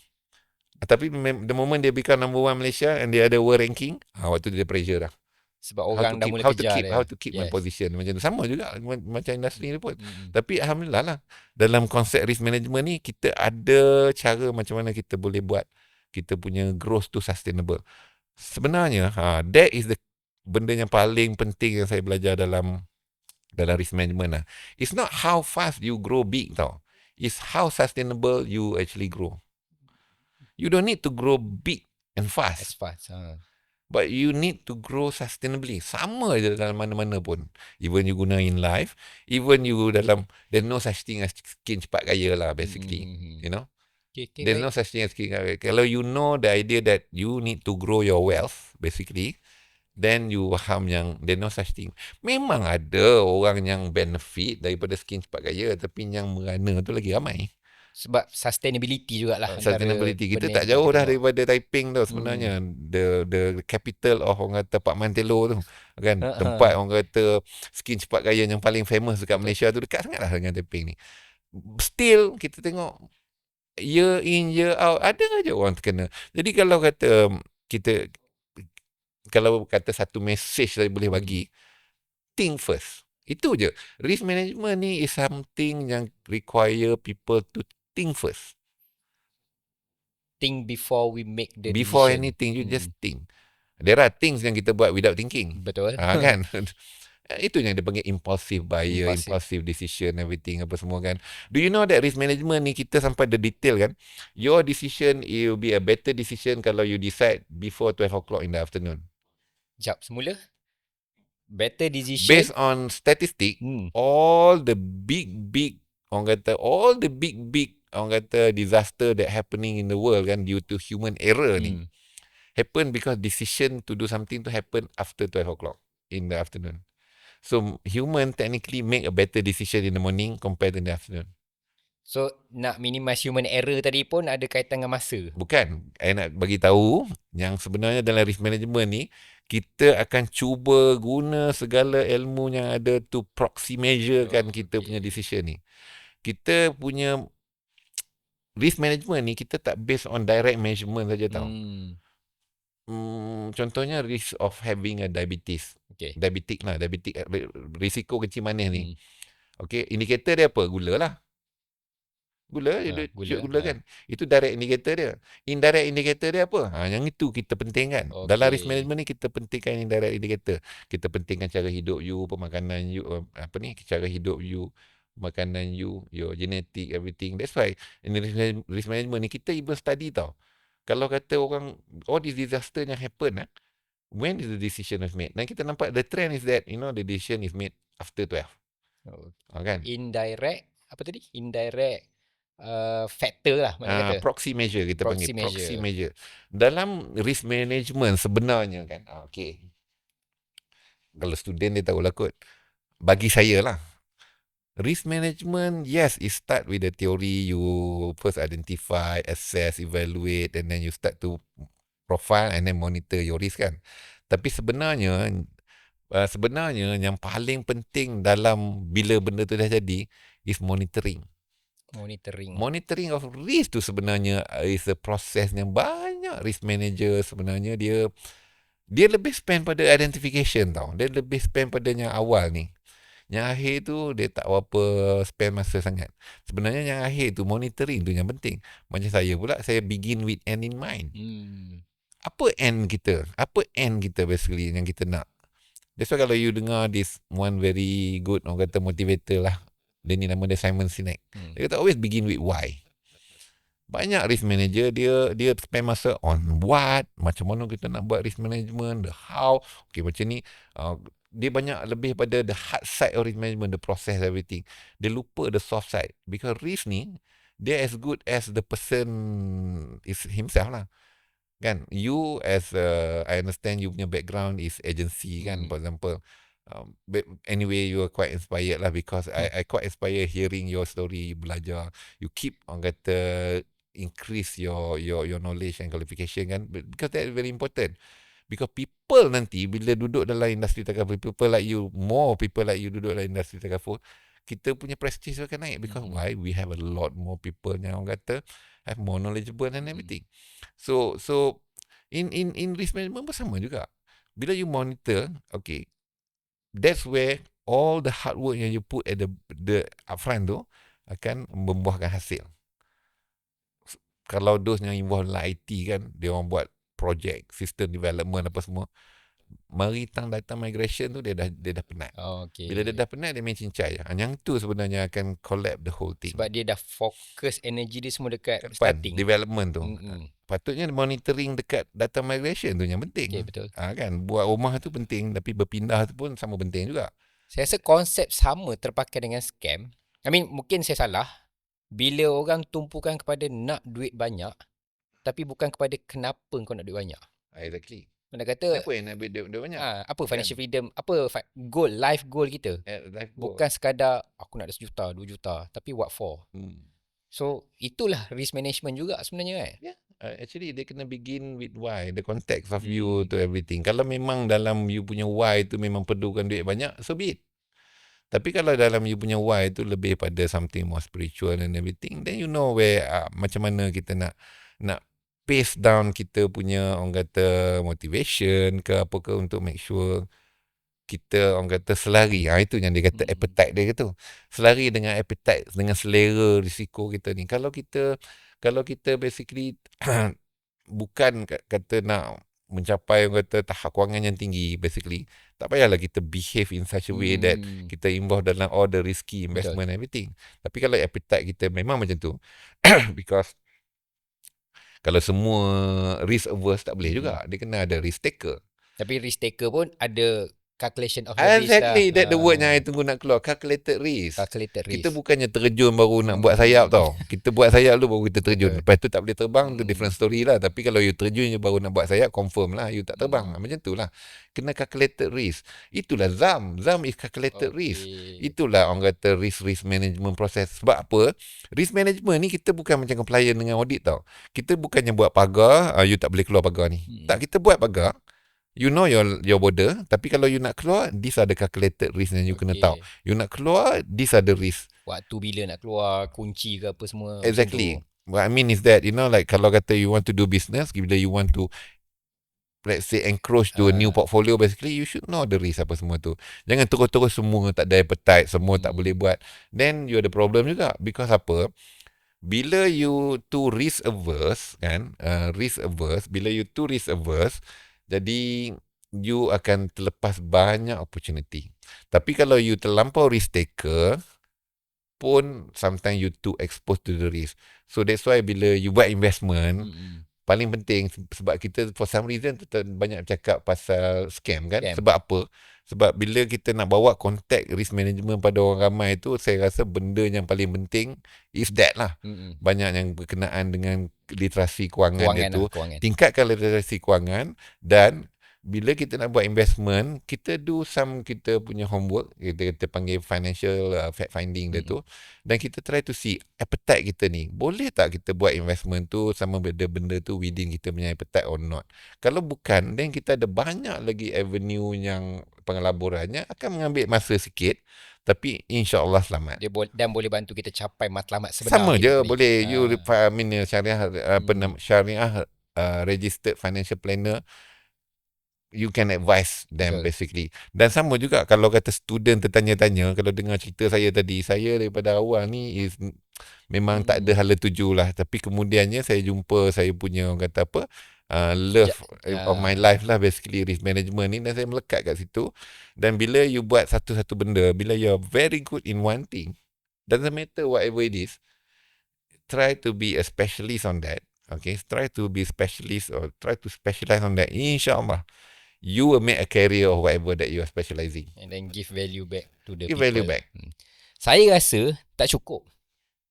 Tapi the moment dia become number 1 Malaysia and dia ada world ranking, waktu dia pressure dah. Sebab orang dah mula kejar dia. How to keep my Yes. position. Macam tu sama juga macam industri ni pun. Tapi alhamdulillah lah, dalam konsep risk management ni kita ada cara macam mana kita boleh buat kita punya growth tu sustainable. Sebenarnya that is the benda yang paling penting yang saya belajar dalam risk management lah. It's not how fast you grow big tau. It's how sustainable you actually grow. You don't need to grow big and As fast, fast. but you need to grow sustainably. Sama je dalam mana-mana pun. Even you guna in life, even you dalam, there's no such thing as skin cepat kaya lah basically. You know? Okay, There's baik. no such thing as skin cepat kaya. Kalau you know the idea that you need to grow your wealth basically, then you faham yang there's no such thing. Memang ada orang yang benefit daripada skin cepat kaya, tapi yang merana tu lagi ramai. Sebab sustainability jugalah. Sustainability kita benda tak yang jauh kita dah tengok. daripada Taiping tu sebenarnya. The capital of orang kata Pak Mantelo tu kan, tempat orang kata skin cepat kaya yang paling famous dekat Malaysia tu, dekat sangatlah dengan Taiping ni. Still kita tengok year in year out ada aja orang terkena. Jadi kalau kata kita, kalau kata satu message saya boleh bagi, think first. Itu je. Risk management ni is something yang require people to think first. Think before we make the Before decision. anything, you just think. There are things yang kita buat without thinking. Betul. Kan? Itu yang dia panggil impulsive buyer, Impulsive. impulsive decision, everything apa semua kan. Do you know that risk management ni kita sampai the detail kan? Your decision, it will be a better decision kalau you decide before 12 o'clock in the afternoon. Sekejap, semula. Better decision. Based on statistic, all the big orang kata, orang kata disaster that happening in the world kan, due to human error ni, happen because decision to do something to happen after 12 o'clock in the afternoon. So human technically make a better decision in the morning compared to the afternoon. So, nak minimize human error tadi pun ada kaitan dengan masa. Bukan, I nak bagi tahu yang sebenarnya dalam risk management ni, kita akan cuba guna segala ilmu yang ada to proxy measure kan kita punya decision ni. Kita punya risk management ni kita tak based on direct measurement saja tau. Contohnya risk of having a diabetes. Okay. Diabetic risiko kecil manis ni. Okay, indikator dia apa? Gula lah. Gula, dia Gula. shoot gula kan. Itu direct indicator dia. Indirect indicator dia apa? Yang itu kita pentingkan. Dalam risk Okey. management ni kita pentingkan indirect indicator. Kita pentingkan cara hidup you, pemakanan you, cara hidup you, makanan you, your genetic, everything. That's why in risk management ni kita even study tau. Kalau kata orang, all this disaster yang happen, when is the decision was made? Dan kita nampak the trend is that, the decision is made after 12. Oh, Kan? indirect apa tadi? Indirect factor lah maknanya kata. Proxy measure kita Proxy panggil. Proxy measure. measure. Dalam risk management sebenarnya kan, okay. Kalau student dia tahulah kot. Bagi saya lah, risk management, yes, it start with the theory. You first identify, assess, evaluate, and then you start to profile and then monitor your risk kan. Tapi sebenarnya yang paling penting dalam bila benda tu dah jadi is monitoring. Monitoring of risk tu sebenarnya is a process yang banyak risk manager sebenarnya dia lebih spend pada identification tau. Dia lebih spend pada yang awal ni. Yang akhir tu dia tak apa spend masa sangat. Sebenarnya yang akhir tu monitoring tu yang penting. Macam saya pula, saya begin with end in mind. Apa end kita? Apa end kita basically yang kita nak? That's why kalau you dengar this one very good, orang kata motivator lah. Dia ni nama dia Simon Sinek. Dia kata always begin with why. Banyak risk manager dia spend masa on what, macam mana kita nak buat risk management, the how. Okay, macam ni dia banyak lebih pada the hard side of risk management, the process, everything. Dia lupa the soft side. Because risk ni, dia as good as the person is himself lah. Kan, you as I understand you punya background is agency kan, for example. But anyway, you are quite inspired lah because I quite inspired hearing your story, you belajar, you keep orang kata increase your knowledge and qualification kan, because that is very important. Because people nanti bila duduk dalam industri takaful, people like you, more people like you duduk dalam industri takaful, kita punya prestige akan naik. Because why? We have a lot more people yang orang kata have more knowledgeable and everything. So in risk management pun sama juga. Bila you monitor, okay, that's where all the hard work yang you put at the upfront tu akan membuahkan hasil. Kalau those yang involve dalam IT kan, dia orang buat project, system development apa semua, maritime data migration tu dia dah penat. Okay. Bila dia dah penat, dia main cincai. Yang tu sebenarnya akan collapse the whole thing. Sebab dia dah fokus energy dia semua dekat starting development tu. Patutnya monitoring dekat data migration tu yang penting. Okay, betul. Kan, buat rumah tu penting, tapi berpindah tu pun sama penting juga. Saya rasa konsep sama terpakai dengan scam. I mean, mungkin saya salah. Bila orang tumpukan kepada nak duit banyak, tapi bukan kepada kenapa kau nak duit banyak. Exactly. Mana kata, kenapa yang nak duit banyak? apa financial freedom, apa goal, life goal kita. Life goal. Bukan sekadar aku nak ada 1 juta, 2 juta, tapi what for? So, itulah risk management juga sebenarnya kan? Yeah. Actually, dia kena begin with why, the context of you to everything. Kalau memang dalam you punya why tu memang perlukan duit banyak, so be it. Tapi kalau dalam you punya why tu lebih pada something more spiritual and everything, then you know where macam mana kita nak pace down kita punya orang kata motivation ke apa ke untuk make sure kita orang kata selari. Itu yang dia kata appetite dia tu. Selari dengan appetite, dengan selera risiko kita ni. Kalau kita basically bukan kata nak mencapai orang kata tahap kewangan yang tinggi, basically tak payahlah kita behave in such a way that kita involve dalam all the risky investment. Betul. Everything. Tapi kalau appetite kita memang macam tu, because kalau semua risk averse tak boleh juga, dia kena ada risk taker. Tapi risk taker pun ada calculation of the risk lah. Exactly, that the word yang I tunggu nak keluar, calculated risk. Kita bukannya terjun baru nak buat sayap tau. Kita buat sayap dulu baru kita terjun. Lepas tu tak boleh terbang, tu different story lah. Tapi kalau you terjun je baru nak buat sayap, confirm lah you tak terbang. Macam tu lah. Kena calculated risk. Itulah ZAM. ZAM is calculated risk. Itulah orang kata risk management process. Sebab apa? Risk management ni kita bukan macam compliant dengan audit tau. Kita bukannya buat pagar, you tak boleh keluar pagar ni. Tak, kita buat pagar. You know your border, tapi kalau you nak keluar, these are the calculated risk yang you kena tahu. You nak keluar, these are the risk. Waktu bila nak keluar, kunci ke apa semua. Exactly. What I mean is that, like kalau kata you want to do business, bila you want to, let's say, encroach to a new portfolio, basically, you should know the risk apa semua tu. Jangan terus-terus semua tak ada appetite, semua tak boleh buat. Then, you ada problem juga. Because apa? bila you too risk averse kan, bila you too risk averse, jadi you akan terlepas banyak opportunity. Tapi kalau you terlampau risk taker pun sometimes you too exposed to the risk. So that's why bila you buat investment, paling penting sebab kita for some reason kita banyak cakap pasal scam kan. Sebab apa? Sebab bila kita nak bawa contact risk management pada orang ramai tu, saya rasa benda yang paling penting is that lah. Banyak yang berkenaan dengan literasi kewangan dia tu. Tingkatkan literasi kewangan, dan bila kita nak buat investment, kita do some kita punya homework, kita panggil financial fact finding dia tu, dan kita try to see appetite kita ni, boleh tak kita buat investment tu sama benda tu within kita punya appetite or not. Kalau bukan, then kita ada banyak lagi avenue yang pengelaburannya akan mengambil masa sikit, tapi insya-Allah selamat. Dan boleh bantu kita capai matlamat sebenar. Sama je boleh. You syariah syariah registered financial planner, you can advise them basically. Dan sama juga kalau kata student tertanya-tanya, kalau dengar cerita saya tadi, saya daripada awal ni memang tak ada hala tuju lah, tapi kemudiannya saya jumpa saya punya orang kata apa, love of my life lah, basically risk management ni, dan saya melekat kat situ. Dan bila you buat satu-satu benda, bila you are very good in one thing, doesn't matter whatever it is, try to be a specialist on that. Okay, try to be specialist or try to specialize on that. InsyaAllah you will make a career of whatever that you are specializing. And then give value back to the give people. Value back. Saya rasa tak cukup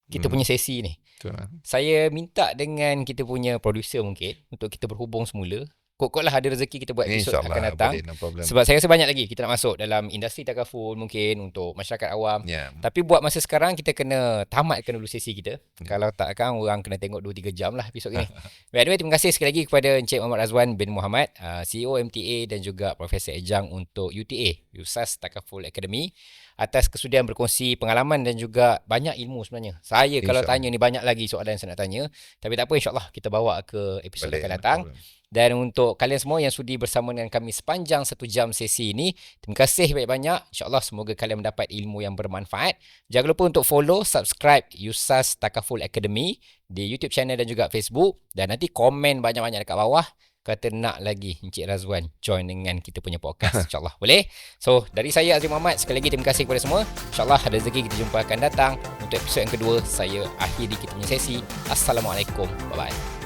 kita punya sesi ni. Betul lah. Saya minta dengan kita punya producer mungkin untuk kita berhubung semula. Kok lah ada rezeki kita buat episod akan datang. Boleh, no problem. Sebab saya rasa banyak lagi kita nak masuk dalam industri takaful mungkin untuk masyarakat awam. Tapi buat masa sekarang kita kena tamatkan dulu sesi kita. Kalau tak kan orang kena tengok 2-3 jam lah episod ni. Anyway, terima kasih sekali lagi kepada Encik Muhammad Razwan bin Muhammad, CEO MTA dan juga Profesor Ejang untuk UTA, USAS Takaful Academy, atas kesudian berkongsi pengalaman dan juga banyak ilmu sebenarnya. Saya kalau tanya ni banyak lagi soalan yang saya nak tanya. Tapi tak apa, insyaAllah kita bawa ke episod akan datang. Dan untuk kalian semua yang sudi bersama dengan kami sepanjang 1 jam sesi ini, terima kasih banyak-banyak. InsyaAllah semoga kalian mendapat ilmu yang bermanfaat. Jangan lupa untuk follow, subscribe USAS Takaful Academy di YouTube channel dan juga Facebook. Dan nanti komen banyak-banyak dekat bawah kata nak lagi Encik Razwan join dengan kita punya podcast. InsyaAllah boleh. So dari saya Azri Muhammad, sekali lagi terima kasih kepada semua. InsyaAllah ada rezeki kita jumpa akan datang untuk episod yang kedua. Saya akhiri kita punya sesi. Assalamualaikum. Bye-bye.